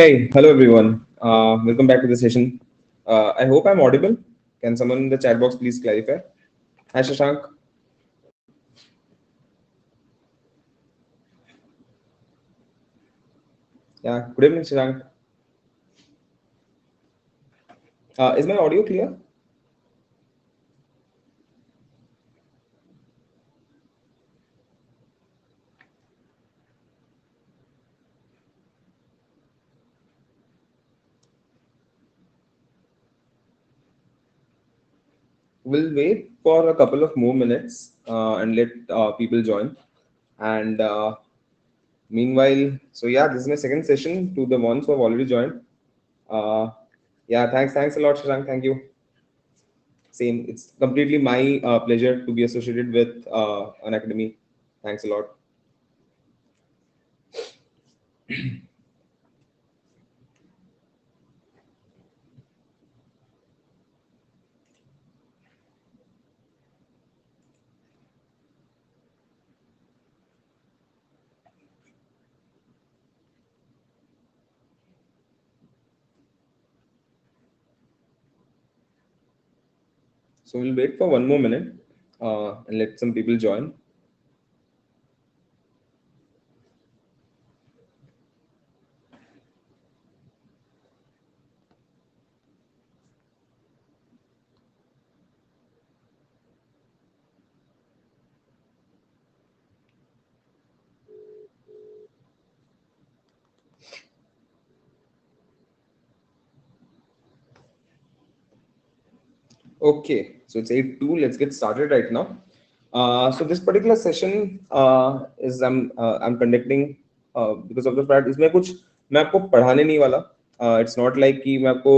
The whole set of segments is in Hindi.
Hey, hello everyone. Welcome back to the session. I hope I'm audible. Can someone in the chat box please clarify? Hi, Shashank. Yeah, good evening, Shashank. Is my audio clear? We'll wait for a couple of more minutes and let people join. And meanwhile, so yeah, this is my second session to the ones who have already joined. Uh, yeah, thanks a lot, Shashank. Thank you. Same. It's completely my pleasure to be associated with an academy. Thanks a lot. So we'll wait for one more minute and let some people join. Okay, so it's 8:02. Let's get started right now. So this particular session is I'm conducting because of the fact इसमें कुछ मैं आपको पढ़ाने नहीं वाला. It's not like कि मैं आपको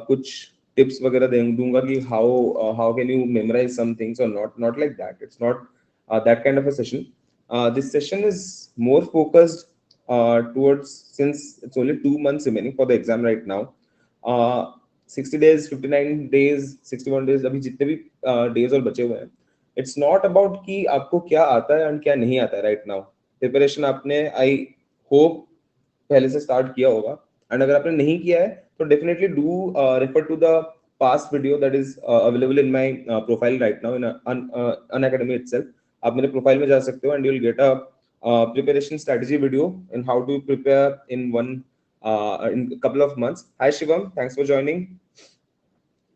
कुछ tips वगैरह दूंगा कि how can you memorize some things or not like that. It's not that kind of a session. This session is more focused towards since it's only 2 months remaining for the exam right now. 60 days 59 days 61 days अभी जितने भी डेज और बचे हुए हैं इट्स नॉट अबाउट कि आपको क्या आता है एंड क्या नहीं आता है राइट नाउ प्रिपरेशन आपने आई होप पहले से स्टार्ट किया होगा एंड अगर आपने नहीं किया है तो definitely do refer to the past video that is available in my profile right now in Unacademy itself आप मेरे प्रोफाइल में जा सकते हो and you will get a preparation strategy video in how to prepare in one in a couple of months. Hi Shivam, thanks for joining.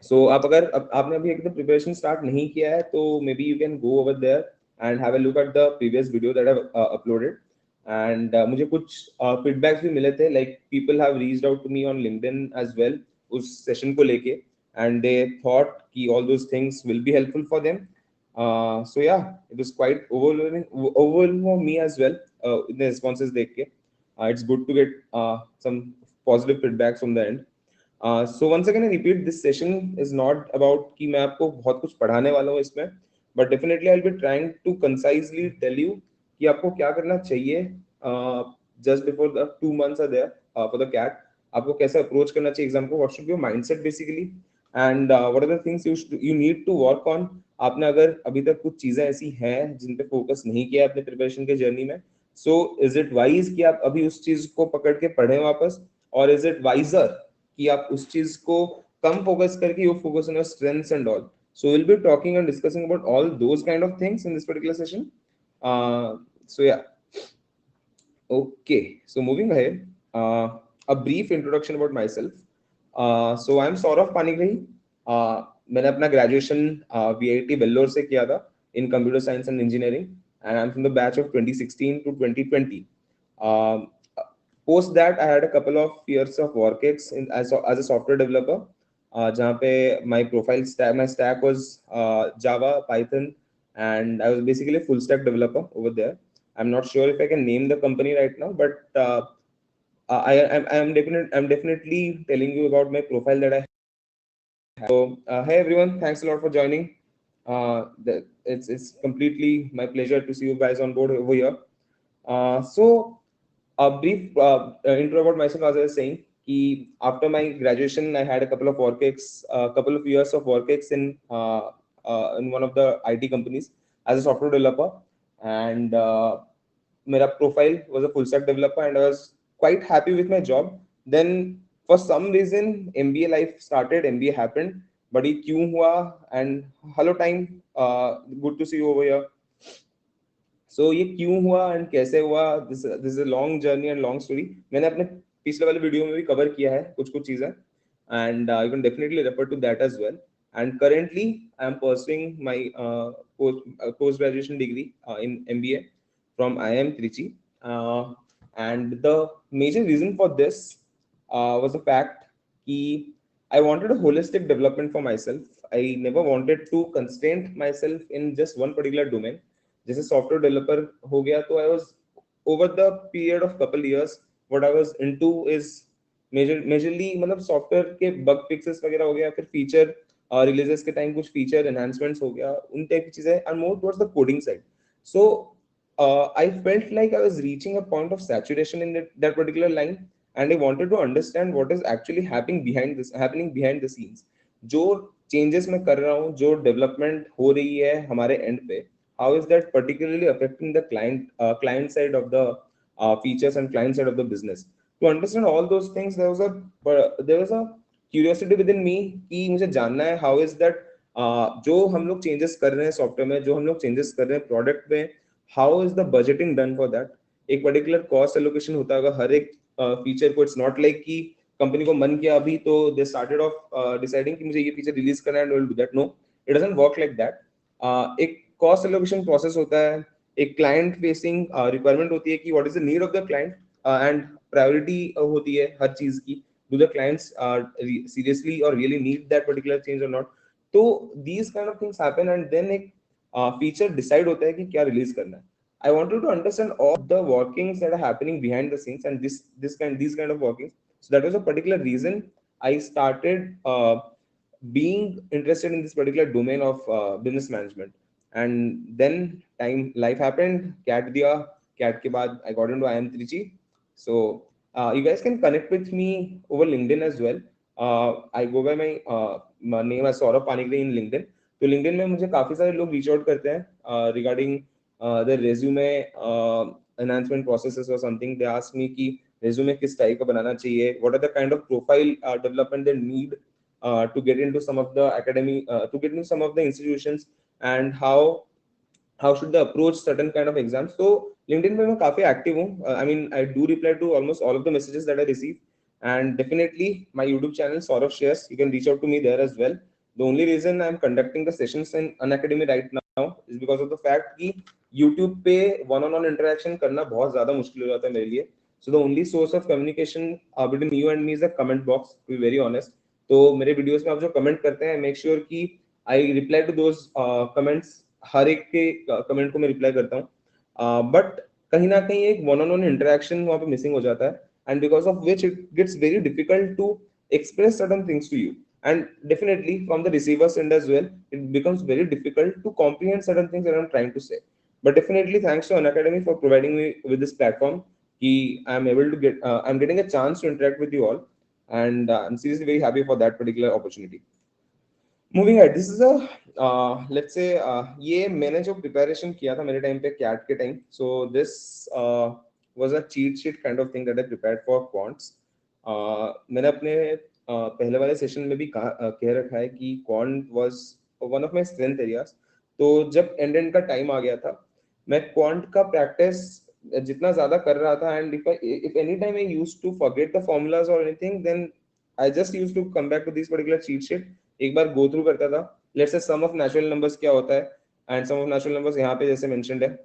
So आप अगर आपने अभी एकदम प्रिपरेशन स्टार्ट नहीं किया है तो maybe you can go over there and have a look at the previous video that I uploaded and मुझे कुछ फीडबैक्स भी मिले थे like people have reached out to me on LinkedIn as well उस सेशन को लेके एंड दे थॉट कि all those things will be helpful for them so yeah it was quite overwhelming for me as well in the responses देख के it's good to get some positive feedbacks from the end. So once again I repeat this session is not about कि मैं आपको बहुत कुछ पढ़ाने वाला हूँ इसमें but definitely I'll be trying to concisely tell you कि आपको क्या करना चाहिए just before the 2 months are there for the CAT आपको कैसे अप्रोच करना चाहिए एग्जाम को what should be your mindset basically and what are the things you need to work on आपने अगर अभी तक कुछ चीजें ऐसी हैं जिन पे फोकस नहीं किया अपने प्रिपरेशन के जर्नी में so is it wise कि आप अभी उस चीज को पकड़ के पढ़ें वापस और is it wiser कि आप उस चीज को कम फोकस करके you focus on your strengths and also will be talking and discussing about all those kind of things in this particular session so yeah okay so moving ahead a brief introduction about myself so I am Saurav Panigrahi मैंने अपना ग्रेजुएशन VIT वेल्लोर से किया था इन computer science and engineering and I am from the batch of 2016 to 2020 post that I had a couple of years of work as a software developer जहाँ पे my stack was Java, Python, and I was basically a full stack developer over there. I'm not sure if I can name the company right now, but I'm definitely telling you about my profile that I have. So hey everyone, thanks a lot for joining. It's completely my pleasure to see you guys on board over here. So a brief intro about myself, as I was saying, after my graduation, I had a couple of couple of years of work in one of the IT companies as a software developer, and my profile was a full stack developer, and I was quite happy with my job. then for some reason MBA life started, MBA happened, but ये क्यों हुआ, and hello time, good to see you over here. So ये क्यों हुआ एंड कैसे हुआ, this is a long journey and long story. मैंने अपने पिछले वाले वीडियो में भी कवर किया है कुछ कुछ चीजें, and you can definitely refer to that as well. And currently I am pursuing my post graduation degree in MBA from IIM Trichy, and the major reason for this was the fact that I wanted a holistic development for myself. I never wanted to constrain myself in just one particular domain. जैसे सॉफ्टवेयर डेवलपर हो गया तो I was over the period of couple years what I was into is majorly मतलब सॉफ्टवेयर के बग फिक्सेस वगैरह हो गया, फिर फीचर रिलीजेस के टाइम कुछ फीचर एनहांसमेंट्स हो गया, उन टाइप की चीजें, and more towards the coding side. So I felt like I was reaching a point of saturation in that particular line, and I wanted to understand what is actually happening behind the scenes. जो changes मैं कर रहा हूँ, जो development हो रही है हमारे end पे, how is that particularly affecting the client side of the features and client side of the business. To understand all those things, there was a curiosity within me कि मुझे जानना है how is that जो हम लोग changes कर रहे हैं सॉफ्टवेयर में, जो हम लोग changes कर रहे हैं प्रोडक्ट में, how is the budgeting done for that. एक पर्टिकुलर कॉस्ट एलोकेशन होता होगा हर एक फीचर को. इट्स नॉट लाइक कि कंपनी को मन किया अभी तो दे स्टार्टेड ऑफ डिसाइडिंग कि मुझे ये फीचर रिलीज करना है and will do that. No, it doesn't work like that. एक कॉस्ट एलोकेशन प्रोसेस होता है, एक क्लाइंट फेसिंग रिक्वायरमेंट होती है कि what is the need of the client, and priority होती है हर चीज की. डू द क्लाइंट्स सीरियसली और really need that particular change और नॉट. तो these kind of things happen and then एक फीचर डिसाइड होता है कि क्या रिलीज करना है. I wanted to understand all the workings that are happening behind the scenes and these kind of workings. So that was a particular reason I started being interested in this particular domain of business management. And then time life happened. CAT दिया, CAT के बाद I got into IIM Trichy. So you guys can connect with me over LinkedIn as well. I go by my name as Saurabh Panigree in LinkedIn. तो LinkedIn में मुझे काफी सारे लोग reach out करते हैं regarding the resume enhancement processes or something. They ask me कि resume किस टाइप का बनाना चाहिए, what are the kind of profile development they need to get into some of the academy, to get into some of the institutions, and how should they approach certain kind of exams. So LinkedIn पे मैं काफी active हूँ. I mean I do reply to almost all of the messages that I receive, and definitely my YouTube channel Saurav Shares, you can reach out to me there as well. The only reason I'm conducting the sessions in Unacademy right now is because of the fact कि YouTube पे वन ऑन वन इंटरेक्शन करना बहुत ज्यादा मुश्किल हो जाता है मेरे लिए. So the only source of communication between you and me is a comment box, to be very honest. तो मेरे वीडियोस में आप जो कमेंट करते हैं, मेक श्योर कि I reply to those comments. हर एक के कमेंट को मैं रिप्लाई करता हूँ, बट कहीं ना कहीं एक वन ऑन वन इंटरेक्शन वहाँ पे मिसिंग हो जाता है, and because of which it gets very difficult to express certain things to you, and definitely from the receiver's end as well, it becomes very difficult to comprehend certain things that I'm trying to say. But definitely thanks to Unacademy for providing me with this platform. I'm able to I'm getting a chance to interact with you all, and I'm seriously very happy for that particular opportunity. Moving ahead, this is a let's say ये मैंने जो preparation किया था मेरे टाइम पे CAT के time, so this was a cheat sheet kind of thing that I prepared for quants. मैंने अपने पहले वाले सेशन में भी कह रखा है कि quant was one of my strength areas. तो जब एंड का टाइम आ गया था, मैं क्वांट का प्रैक्टिस जितना ज्यादा कर रहा था, and if any time I used to forget the formulas or anything, then I just used to come back to this particular cheat sheet, एक बार गो थ्रू करता था. Let's say some of natural numbers क्या होता है, and sum of natural numbers यहाँ पे जैसे मेंशन्ड है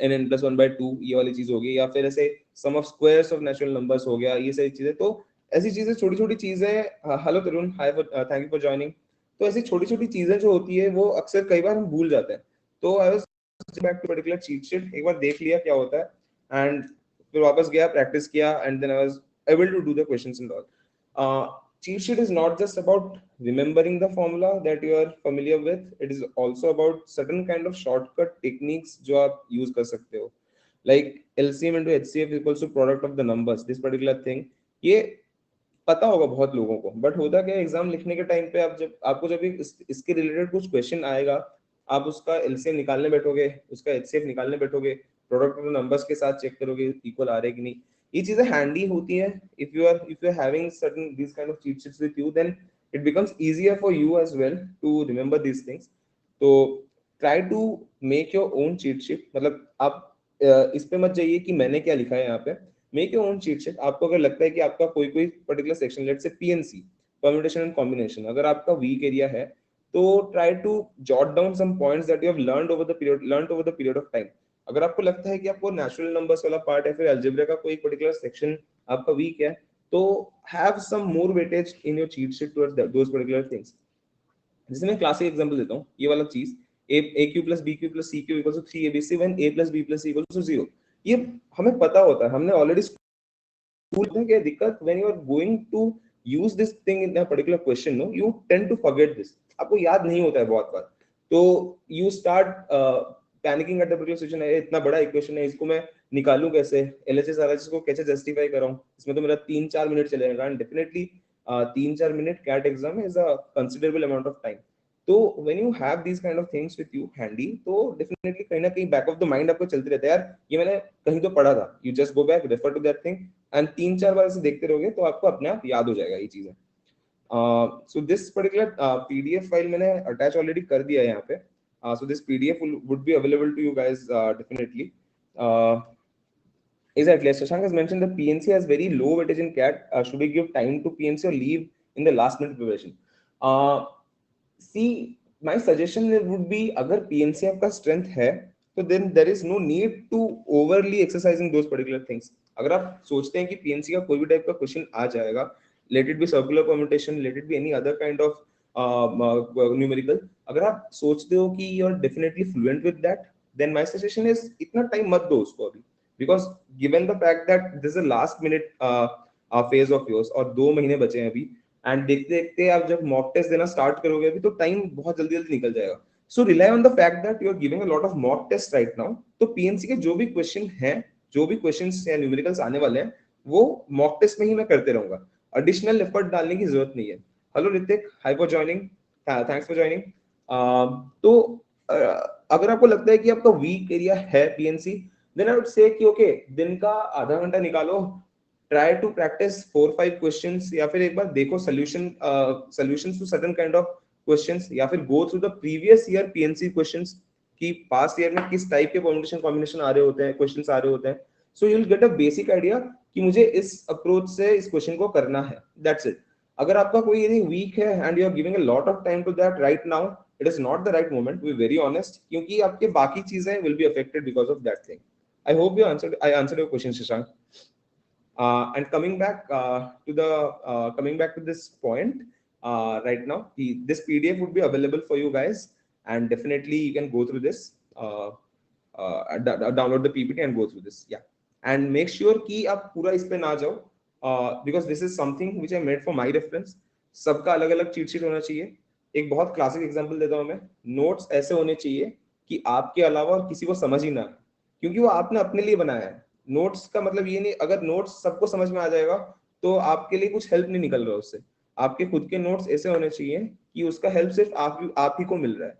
n plus 1/2, ये वाली चीज होगी, या फिर ऐसे sum of squares of natural numbers हो गया, ये सारी चीजें. तो ऐसी चीजें छोटी छोटी चीजें, hello Tarun, hi, thank you for joining. तो ऐसी छोटी छोटी चीजें जो होती है वो अक्सर कई बार हम भूल जाते हैं. तो I was back to particular cheat sheet, एक बार देख लिया क्या होता है, एंड फिर वापस गया, प्रैक्टिस किया, and then I was able to do the questions and all. Cheat sheet is not just about remembering the formula that you are familiar with. It is also about certain kind of shortcut techniques जो आप use कर सकते हो, like LCM into HCF equals to product of the numbers. This particular thing, ये पता होगा बहुत लोगों को, बट होता क्या, एग्जाम लिखने के टाइम पे आप जब आपको जब इसके रिलेटेड कुछ क्वेश्चन आएगा, आप उसका एलसीएम निकालने बैठोगे, उसका एचसीएफ निकालने बैठोगे, प्रोडक्ट ऑफ द नंबर्स के साथ चेक करोगे इक्वल आ रहे कि नहीं. ये चीजें हैंडी होती हैं if you are having certain these kind of cheat sheets with you, then it becomes easier for you as well to remember these things. तो try to make your own cheat sheet. मतलब आप इस पे मत जाइए कि मैंने क्या लिखा है यहाँ पे. Make your own cheat sheet. आपको अगर लगता है कि आपका कोई कोई particular section, let's say PNC, permutation and combination, अगर आपका वीक एरिया है, तो try to jot down some points that you have learned over the period of time. अगर आपको लगता है कि आपको नेचुरल नंबर्स वाला पार्ट है, फिर अलजेब्रा का कोई पर्टिकुलर सेक्शन आपका वीक है, तो have some more weightage in your cheat sheet towards those particular things. जैसे मैं क्लासिक एग्जांपल देता हूँ, ये वाला चीज a cube plus b cube plus c cube equals to 3abc when a plus b plus c equals to 0. ये हमें पता होता है, हमने ऑलरेडी स्कूल में. क्या दिक्कत, when you are going to use this thing in a particular question, no, you tend to forget this. आपको याद नहीं होता है बहुत बार, तो you start panicking at the particular situation. है इतना बड़ा इक्वेशन है, इसको मैं निकालूं कैसे, एलएचएस आरएचएस को कैसे जस्टिफाई कराऊं, इसमें तो मेरा 3-4 मिनट चलेगा. And definitely 3-4 minute CAT exam is a considerable amount of time. तो when you have these kind of things with you handy, तो डेफिनेटली कहीं ना कहीं बैक ऑफ द माइंड आपको चलते रहता है, यार ये मैंने कहीं तो पढ़ा था. You just go back, refer to that thing, and 3-4 बार से देखते रहोगे तो आपको अपने आप याद हो जाएगा ये चीजें. So this particular PDF file मैंने अटैच ऑलरेडी कर दिया है यहाँ पे. So this PDF would be available to you guys definitely. Exactly, as Shashank has mentioned, the PNC has very low weightage in CAT. Should we give time to PNC or leave in the last minute preparation? See, my suggestion would be, अगर PNC आपका strength है, तो then there is no need to overly exercising those particular things. अगर आप सोचते हैं कि PNC का कोई भी टाइप का क्वेश्चन आ जाएगा, let it be circular permutation, let it be any other kind of numerical, अगर आप सोचते हो कि you are definitely fluent with that, then my suggestion is इतना टाइम मत दो उसको अभी, because given the fact that this is last minute phase of yours, और 2 महीने बचे हैं अभी, एंड देखते देखते आप जब मॉक टेस्ट देना स्टार्ट करोगे अभी, तो टाइम बहुत जल्दी जल्दी निकल जाएगा. So rely on the fact that you are giving a lot of mock test right now. तो पीएनसी के जो भी क्वेश्चन हैं, जो भी क्वेश्चंस या न्यूमेरिकल्स आने वाले हैं, वो मॉक टेस्ट में ही मैं करते रहूंगा. एडिशनल एफर्ट डालने की जरूरत नहीं है. Hello Hrithik, hi for joining, thanks for joining. तो अगर आपको लगता है कि आपका वीक एरिया है PNC, then I would say कि ओके, दिन का आधा घंटा निकालो, ट्राई टू प्रैक्टिस 4-5 क्वेश्चंस, या फिर एक बार देखो solutions to certain kind of questions, या फिर go through the previous year PNC questions कि पास्ट ईयर में किस टाइप के परम्यूटेशन कॉम्बिनेशन आ रहे होते हैं, क्वेश्चंस आ रहे होते हैं. So you will get a basic idea कि मुझे इस अप्रोच से इस क्वेश्चन को करना है. That's it. अगर आपका कोई एरिया वीक है and you are giving a lot of time to that right now, it is not the right moment, to be very honest, क्योंकि आपके बाकी चीजें will be affected because of that thing. I hope you answered, I answered your question, Shashank. And coming back to this point, right now, this PDF would be available for you guys, and definitely you can go through this, download the PPT and go through this. Yeah, and make sure कि आप पूरा इस पे ना जाओ, because this is something which I made for my reference. सबका अलग अलग चीट शीट होना चाहिए. एक बहुत क्लासिक एग्जांपल देता हूँ मैं. नोट्स ऐसे होने चाहिए कि आपके अलावा और किसी को समझ ही ना आए, क्योंकि वो आपने अपने लिए बनाया है. नोट्स का मतलब ये नहीं, अगर नोट्स सबको समझ में आ जाएगा तो आपके लिए कुछ हेल्प नहीं निकल रहा उससे. आपके खुद के नोट्स ऐसे होने चाहिए कि उसका हेल्प सिर्फ आप ही को मिल रहा है.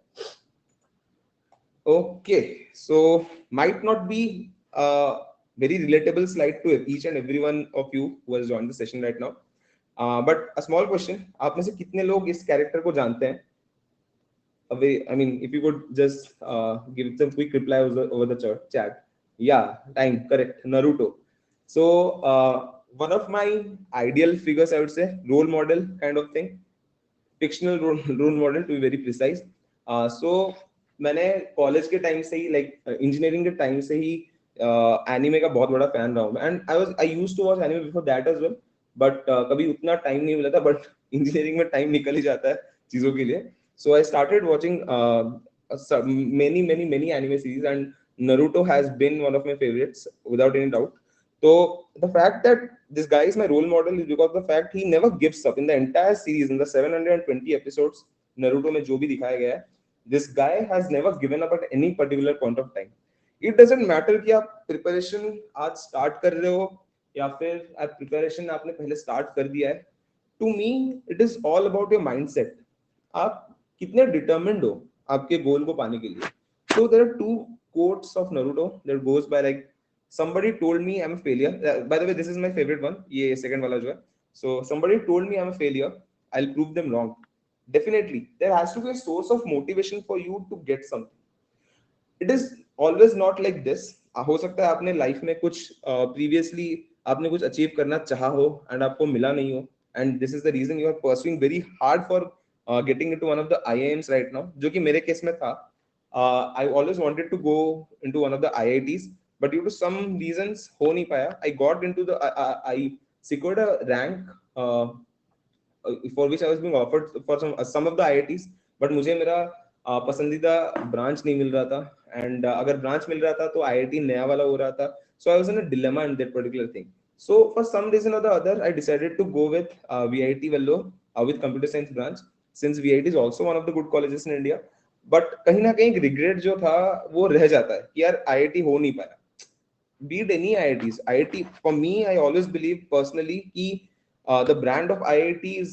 Okay, so might not be very relatable slide to each and every one of you who has joined the session right now, but a small question, आप में से कितने लोग इस कैरेक्टर को जानते हैं? I mean, if you could just give some quick reply over the chat. Yeah, time, correct, Naruto. So one of my ideal figures, I would say, role model kind of thing, fictional role model to be very precise. So मैंने कॉलेज के टाइम से ही, लाइक इंजीनियरिंग के टाइम से ही एनिमे का बहुत बड़ा फैन रहा हूँ. And I used to watch anime before that as well, but कभी उतना टाइम नहीं मिला था. बट इंजीनियरिंग में टाइम निकल ही जाता है चीजों के लिए. So I started watching many anime series, and Naruto has been one of my favorites without any doubt. So the fact that this guy is my role model is because of the fact he never gives up in the entire series. In the 720 episodes Naruto में जो भी दिखाया गया है, this guy has never given up at any particular point of time. It doesn't matter कि आप preparation आज start कर रहे हो या फिर आप preparation आपने पहले start कर दिया है. To me, it is all about your mindset. आप कितने डिटरमिन्ड हो आपके गोल को पाने के लिए. So there are two quotes of Naruto that goes by like, somebody told me I'm a failure. By the way, this is my favorite one. ये second वाला जो है. So somebody told me I'm a failure. I'll prove them wrong. Definitely, there has to be a source of motivation for you to get something. It is always not like this. हो सकता है आपने लाइफ में कुछ प्रीवियसली आपने कुछ अचीव करना चाहा हो एंड आपको मिला नहीं हो, and this is the reason you are pursuing very hard for getting into one of the IIMs right now, जो कि मेरे केस में था. I always wanted to go into one of the IITs, but due to some reasons हो नहीं पाया. I got into the I secured a rank for which I was being offered for some of the IITs, but मुझे मेरा पसंदीदा ब्रांच नहीं मिल रहा था, एंड अगर ब्रांच मिल रहा था तो IIT नया वाला हो रहा था. So I was in a dilemma in that particular thing. So for some reason or the other, I decided to go with VIT Vellore with computer science branch, since VIT is also one of the good colleges in India. But कहीं ना कहीं रिग्रेट जो था वो रह जाता है कि यार IIT हो नहीं पाया. Be it any IITs, IIT for me, I always believe personally कि the brand of IIT is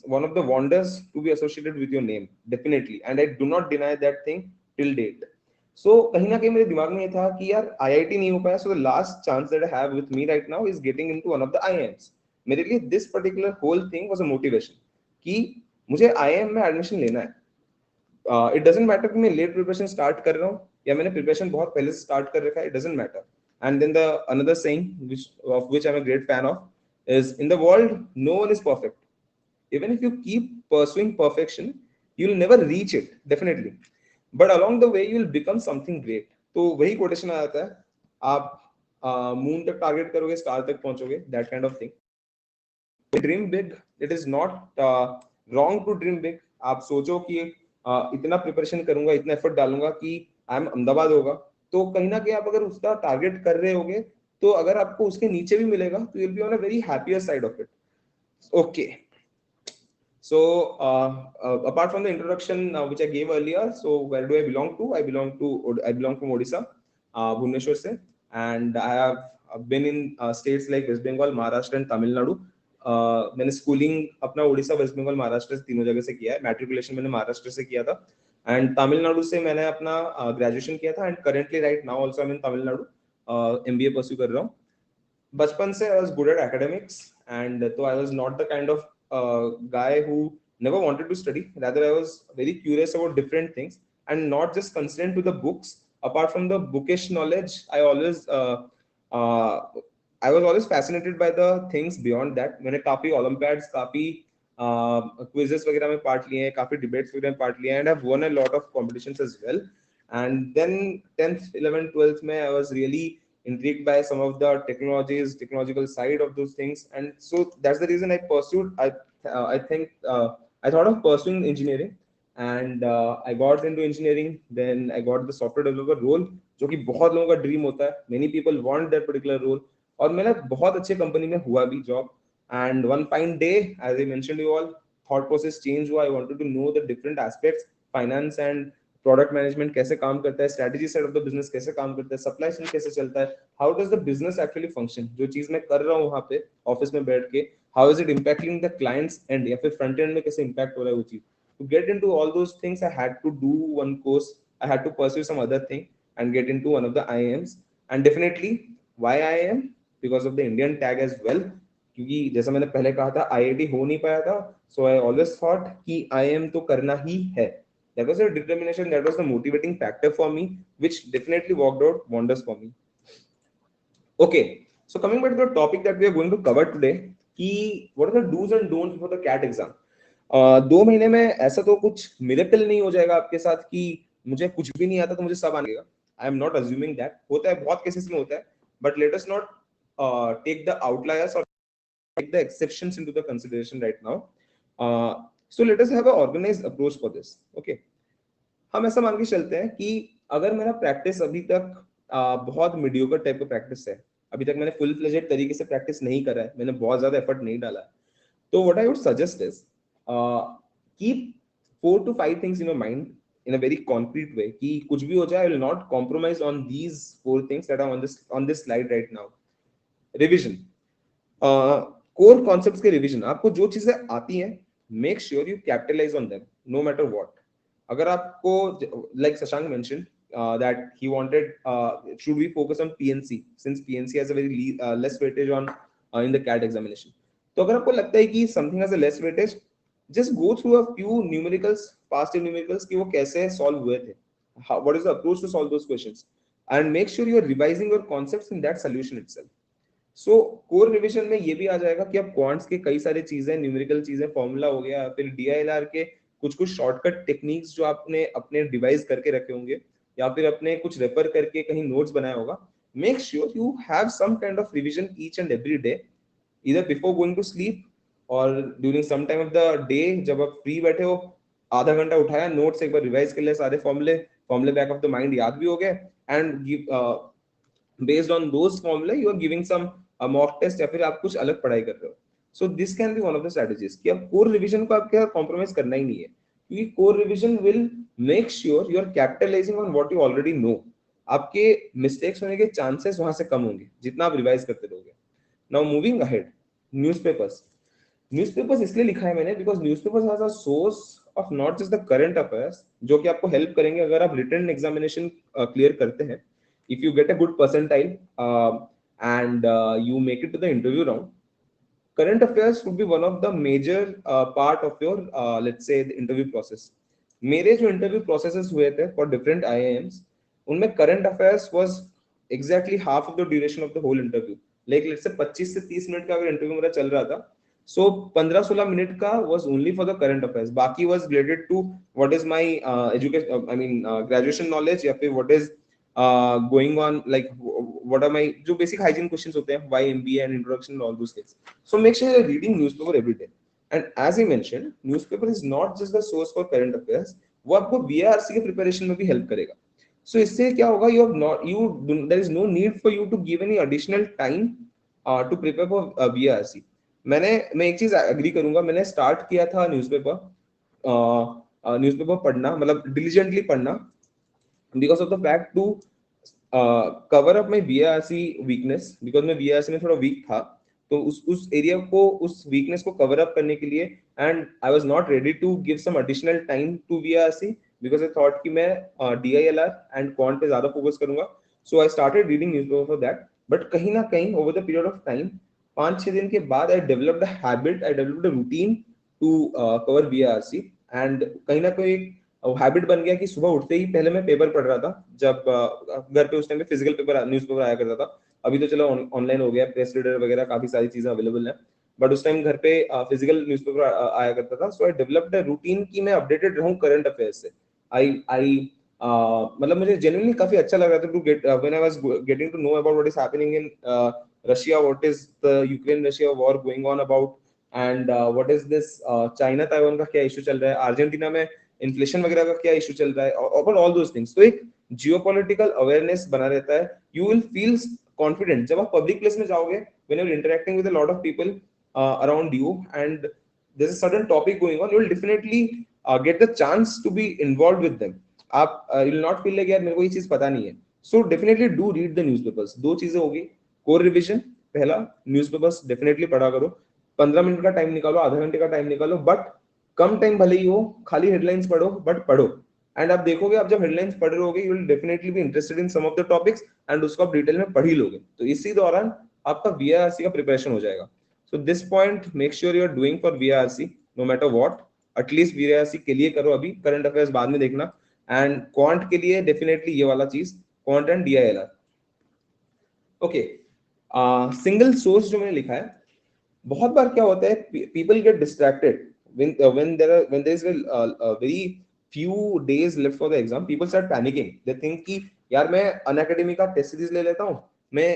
one of the wonders to be associated with your name, definitely, and I do not deny that thing till date. So कहीं ना कहीं मेरे दिमाग में ये था कि यार IIT नहीं हो पाया, so the last chance that I have with me right now is getting into one of the IIMs. मेरे लिए this particular whole thing was a motivation कि मुझे IIM में एडमिशन लेना है. It doesn't matter कि मैं लेट प्रिपरेशन स्टार्ट कर रहा हूँ या मैंने प्रिपरेशन बहुत पहले से स्टार्ट कर रखा है, it doesn't matter. And then the another saying which I'm a great fan of is, in the world no one is perfect. Even if you keep pursuing perfection, you'll never reach it, definitely, but along the way you'll become something great. तो वही quotation आ जाता है, आप मून तक टारगेट करोगे, स्टार तक पहुंचोगे, that kind of thing. Dream big. It is not wrong to dream big. आप सोचो कि इतना प्रिपरेशन करूंगा, इतना एफर्ट डालूंगा कि आई एम अहमदाबाद होगा, तो कहीं ना कहीं आप अगर उसका टारगेट कर रहे होगे, तो अगर आपको उसके नीचे भी मिलेगा तो you'll be on a very happier side of it. Okay. So apart from the introduction which I gave earlier, so where do I belong to? I belong from Odisha, Bhubaneswar se, and I have been in states like West Bengal, Maharashtra and Tamil Nadu. मैंने स्कूलिंग अपना उड़ीसा, वेस्ट बंगाल, महाराष्ट्र तीनों जगह से किया है. मैट्रिकुलेशन मैंने महाराष्ट्र से किया था, एंड तमिलनाडु से मैंने अपना ग्रेजुएशन किया था, and currently right now also I am in Tamil Nadu, MBA pursue कर रहा हूँ. बचपन से I was good at academics, and तो I was not the kind of guy who never wanted to study. Rather, I was very curious about different things and not just constrained to the books. Apart from the bookish knowledge, I was always fascinated by the things beyond that. मैंने काफी Olympiads, काफी quizzes वगैरह में part लिए हैं, काफी debates वगैरह में part लिए हैं, and I've won a lot of competitions as well. And then 10th, 11th, 12th में I was really intrigued by some of the technological side of those things, and so that's the reason I pursued. I thought of pursuing engineering, and I got into engineering. Then I got the software developer role, जो कि बहुत लोगों का dream होता है. Many people want that particular role. और मैंने बहुत अच्छे कंपनी में हुआ भी job. And one fine day, as I mentioned you all, thought process change हुआ. I wanted to know the different aspects, finance and product management कैसे काम करता है, strategy side of the business कैसे काम करता है, सप्लाई चेन कैसे चलता है, how does the business actually function. जो चीज मैं कर रहा हूँ वहां पे ऑफिस में बैठ के, how is it impacting the clients and, या फिर फ्रंट एंड में कैसे इम्पैक्ट हो रहा है वो चीज. To get into all those things I had to do one course, I had to pursue some other thing and get into one of the IIMs. And definitely why IIM? Because of the Indian tag as well, क्योंकि जैसा मैंने पहले कहा था आईआईटी हो नहीं पाया था, सो आई ऑलवेज थॉट कि आईआईएम तो करना ही है. That was a determination, that was the motivating factor for me, which definitely worked out wonders for me. Okay, so coming back to the topic that we are going to cover today, कि what are the do's and don'ts for the CAT exam. 2 महीने में ऐसा तो कुछ मिरेकल नहीं हो जाएगा आपके साथ कि मुझे कुछ भी नहीं आता तो मुझे सब आएगा. I am not assuming that. होता है, बहुत केसेस में होता है, but let us not take the outliers or take the exceptions into the consideration right now. So let us have an organized approach for this. Okay, हम ऐसा मान के चलते हैं कि अगर मेरा प्रैक्टिस अभी तक बहुत मीडियोकर टाइप का प्रैक्टिस है, अभी तक मैंने फुल फ्लेजेड तरीके से प्रैक्टिस नहीं करा है, मैंने बहुत ज्यादा एफर्ट नहीं डाला है, तो what I would suggest is keep 4 to 5 things in your mind in a very concrete way कि कुछ भी हो जाए, I will not compromise on these 4 things that are on this slide right now. Revision, core concepts के रिविजन. आपको जो चीजें आती हैं, make sure you capitalize on them no matter what. अगर आपको, like Shashank mentioned, that he wanted, should we focus on PNC since PNC has a very less weightage on in the CAT examination. तो अगर आपको लगता है कि something has a less weightage, just go through a few numericals, past year numericals कि वो कैसे solve हुए थे, what is the approach to solve those questions, and make sure you are revising your concepts in that solution itself. So core revision में ये भी आ जाएगा कि अब क्वांट्स के कई सारी चीजें, न्यूमेरिकल चीजें, फॉर्मूला हो गया, फिर DILR के कुछ कुछ शॉर्टकट टेक्निक्स जो आपने अपने डिवाइस करके रखे होंगे या फिर अपने कुछ रेफर करके कहीं नोट्स बनाया होगा, make sure you have some kind of revision each and every day, either before going to sleep or during some time of the day, जब आप फ्री बैठे हो, आधा घंटा उठाया, नोट्स एक बार रिवाइज कर ले, सारे फॉर्मूले फॉर्मूले बैक ऑफ द माइंड याद भी हो गए, and give based on those formula you are giving some mock test या फिर आप कुछ अलग पढ़ाई कर रहे हो. So this can be one of the strategies कि अब core revision को आपके साथ compromise करना ही नहीं है, क्योंकि core revision will make sure you are capitalizing on what you already know. आपके mistakes होने के chances वहां से कम होंगे जितना आप revise करते रहोगे. Now moving ahead, newspapers. Newspapers इसलिए लिखा है मैंने because newspapers has a source of not just the current affairs जो कि आपको help करेंगे अगर आप written examination clear करते हैं. If you get a good percentile and you make it to the interview round, current affairs would be one of the major part of your let's say the interview process. मेरे जो interview processes हुए थे for different IIMs, उनमें current affairs was exactly half of the duration of the whole interview. Like let's say 25 से 30 मिनट का अगर इंटरव्यू मेरा चल रहा था, so 15-16 मिनट का was only for the current affairs, बाकी was related to what is my education, I mean graduation knowledge या फिर what is going on, like what are my जो basic hygiene questions होते हैं, why MBA and introduction and all those things. So make sure you're reading newspaper every day. And as I mentioned, newspaper is not just the source for current affairs, वो आपको BRC के preparation में भी help करेगा. So इससे क्या होगा, there is no need for you to give any additional time to prepare for BRC. मैं एक चीज agree करूंगा, मैंने start किया था न्यूज़पेपर पढ़ना, मतलब diligently पढ़ना, because of the fact to cover up my BRC weakness, because मैं BRC में थोड़ा weak था, तो उस एरिया को, उस weakness को cover up करने के लिए, and I was not ready to give some additional time to BRC because I thought कि मैं DILR and quant पे ज़्यादा focus करूँगा, so I started reading newspaper for that. But कहीं ना कहीं over the period of time, 5-6 दिन के बाद I developed a habit, I developed a routine to cover BRC, and कहीं ना कहीं हैबिट बन गया कि सुबह उठते ही पहले मैं पेपर पढ़ रहा था, जब घर पे उस टाइम पे फिजिकल पेपर न्यूज़पेपर आया करता था, अभी तो चलो ऑनलाइन हो गया, प्रेस रीडर वगैरह काफी सारी चीजें अवेलेबल है, बट उस टाइम घर पे फिजिकल न्यूज़पेपर आया करता था. सो आई डेवलप्ड अ रूटीन कि मैं अपडेटेड रहूं करंट अफेयर्स से. आई मतलब मुझे जेन्युइनली काफी अच्छा लग रहा था to get, when I was getting to know about what is happening in Russia, what is the Ukraine Russia war going on about, and what is this China Taiwan का क्या इशू चल रहा है, अर्जेंटीना में इन्फ्लेशन वगैरह का क्या इशू चल रहा है, और ऑल दोस थिंग्स. तो एक जियोपॉलिटिकल अवेयरनेस बना रहता है. यू विल फील कॉन्फिडेंट जब आप पब्लिक प्लेस में जाओगे, when you are interacting with a lot of people around you and there is a sudden topic going on, you will definitely get the chance to be involved with them. आप you will not feel like यार मेरे को ये चीज पता नहीं है. So definitely do read the newspapers. दो चीजें होगी, कोर रिवीजन, पहला न्यूज़पेपर्स डेफिनेटली पढ़ा करो, 15 मिनट का टाइम निकालो, आधा घंटे का टाइम निकालो, बट कम टाइम भले ही हो, खाली हेडलाइंस पढ़ो, बट पढ़ो. एंड आप देखोगे, आप जब हेडलाइंस पढ़ रहे होगे, you will definitely be interested in some of the topics, and उसको आप डिटेल में पढ़ ही लोगे. तो इसी दौरान आपका VRC का प्रिपरेशन हो जाएगा. So this point make sure you are doing for VRC no matter what. At least VRC के लिए करो, अभी करंट अफेयर्स बाद में देखना. एंड क्वांट के लिए डेफिनेटली ये वाला चीज, quant and DILR. Okay, single source जो मैंने लिखा है, बहुत बार क्या होता है, people get distracted when there is a very few days left for the exam. People start panicking. They think कि यार मैं अनअकैडमी का टेस्ट सीरीज ले लेता हूँ, मैं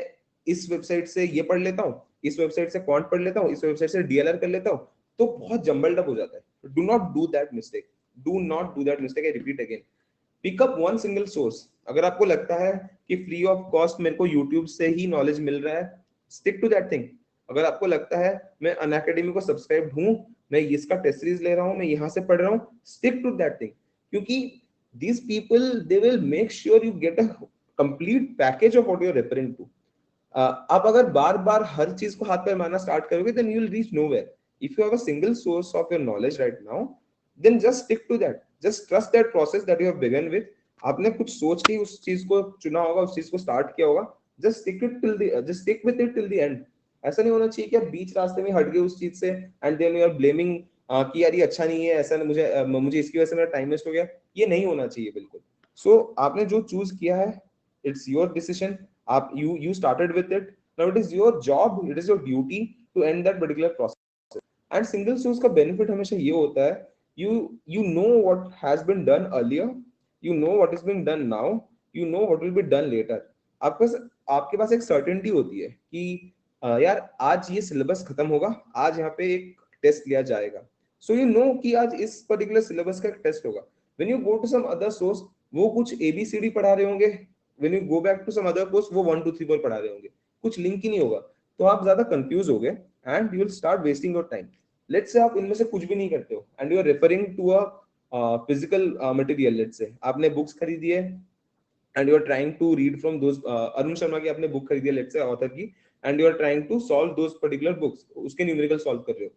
इस वेबसाइट से ये पढ़ लेता हूँ, इस वेबसाइट से क्वांट पढ़ लेता हूँ, इस वेबसाइट से DLR कर लेता हूँ, तो बहुत जंबल्ड अप हो जाता है. Do not do that mistake. Do not do that mistake. I repeat again, pick up one single source. अगर आपको लगता है कि फ्री ऑफ कॉस्ट मेरे को यूट्यूब से ही नॉलेज मिल रहा है, स्टिक टू दैट थिंग. अगर आपको लगता है मैं अनअकैडमी को सब्सक्राइब हूं, मैं इसका टेस्ट सीरीज ले रहा हूं, मैं यहां से पढ़ रहा हूं, स्टिक टू दैट थिंग. क्योंकि these people, they will make sure you get a complete package of what you're referring to. आप अगर बार बार हर चीज को हाथ पैर मारना स्टार्ट करोगे, then you will reach nowhere. If you have a single source of your knowledge right now, then just stick to that. Just trust that process that you have begun with. आपने कुछ सोच के उस चीज को चुना होगा, उस चीज को स्टार्ट किया होगा, just stick with it till the and. ऐसा नहीं होना चाहिए कि आप बीच रास्ते में हट गए उस चीज से and then you are blaming कि यार ये अच्छा नहीं है, ऐसा नहीं, मुझे इसकी वजह से मेरा टाइम वेस्ट हो गया। ये नहीं होना चाहिए बिल्कुल। सो आपने जो चूज किया है, इट्स योर डिसीजन। आप you started with it, now it is your job, it is your duty to end that particular process. And single source का बेनिफिट हमेशा ये होता है, you you know what has been done earlier, you know what is being done now, you know what will be done later. आपके पास एक सर्टेनिटी होती है कि यार आज ये सिलेबस खत्म होगा, आज यहाँ पे एक टेस्ट लिया जाएगा। सो यू नो कि आज इस पर्टिकुलर सिलेबस का टेस्ट होगा। When you go to some other source, वो कुछ एबीसीडी पढ़ा रहे होंगे, when you go back to some other course वो 1 2 3 4 पढ़ा रहे होंगे, कुछ लिंक ही नहीं होगा। तो आप ज्यादा कंफ्यूज हो गए and you will start wasting your time. Let's say आप इनमें से कुछ भी नहीं करते हो and you are referring to a physical material. Let's say आपने बुक्स खरीदी है and you are trying to read from those Arun Sharma की आपने बुक खरीदी है लेट्स से ऑथर की, and you are trying to solve those particular books, उसके न्यूमेरिकल सॉल्व कर रहे हो,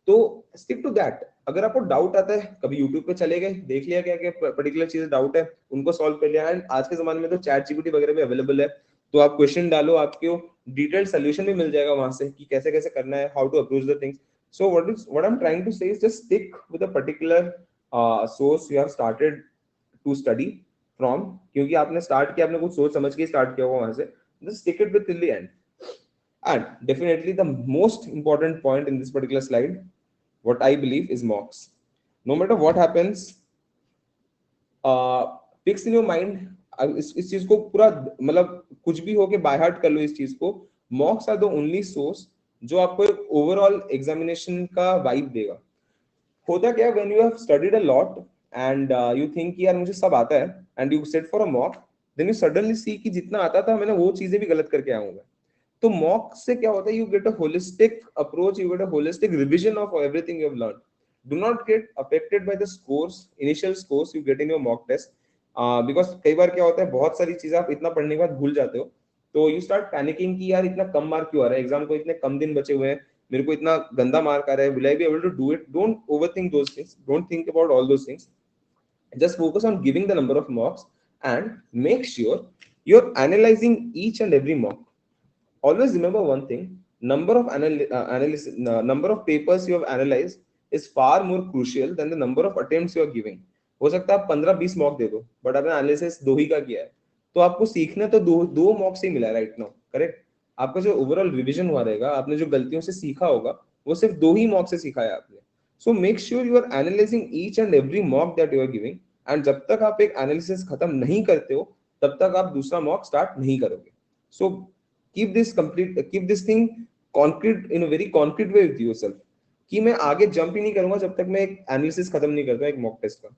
तो स्टिक टू दैट। अगर आपको डाउट आता है, कभी यूट्यूब पे चले गए, देख लिया क्या क्या पर्टिकुलर चीज डाउट है, उनको सॉल्व कर लिया। एंड आज के जमाने में तो चैट जीपीटी वगैरह भी अवेलेबल है, तो आप क्वेश्चन डालो, आपको डिटेल्ड सोल्यूशन भी मिल जाएगा वहां से कि कैसे कैसे करना है, how to approach the things. So what I am trying to say is just stick with a particular source you have started to study from, क्योंकि आपने स्टार्ट किया, आपने कुछ सोच समझ के स्टार्ट किया होगा वहां से, just stick it with till the end. And definitely the most important point in this particular slide, what I believe is mocks. No matter what happens, fix in your mind, इस चीज को पूरा मतलब कुछ भी हो के बाय हार्ट कर लो इस चीज को। Mocks are the only source जो आपको एक ओवरऑल एग्जामिनेशन का वाइब देगा। होता क्या है, when you have studied a lot and you think यार मुझे सब आता है and you set for a mock, then you suddenly see कि जितना आता था मैंने वो चीजें भी गलत करके आया हूं मैं। तो मॉक से क्या होता है, you get a holistic approach, you get a holistic revision of everything you have learn. Do not get affected by the scores, initial scores you get in your mock test, because कई बार क्या होता है, बहुत सारी चीजें आप इतना पढ़ने के बाद भूल जाते हो, तो यू स्टार्ट पैनिकिंग कि यार इतना कम मार्क क्यों आ रहा है, एग्जाम को इतने कम दिन बचे हुए हैं, मेरे को इतना गंदा मार्क आ रहा है, will I be able to do it. Don't overthink those things, don't think about all those things, just focus on giving the number of mocks and make sure you're analyzing each and every mock. Always remember one thing, number of papers you have analyzed is far more crucial than the number of attempts you are giving. हो सकता है आप 15-20 मॉक दे दो बट आपने एनालिसिस दो ही का किया है, तो आपको सीखना तो दो दो मॉक से ही मिला है राइट नाउ, करेक्ट। आपका जो ओवरऑल रिवीजन हुआ रहेगा, आपने जो गलतियों से सीखा होगा, वो सिर्फ दो ही मॉक से सीखा है आपने। So make sure you are analysing each and every mock that you are giving, and जब तक आप एक एनालिसिस खत्म नहीं करते हो तब तक आप दूसरा मॉक स्टार्ट नहीं करोगे। सो keep this thing concrete, in a very concrete way with yourself, कि मैं आगे जंप ही नहीं करूंगा जब तक मैं एक एनालिसिस खत्म नहीं करता एक मॉक टेस्ट का।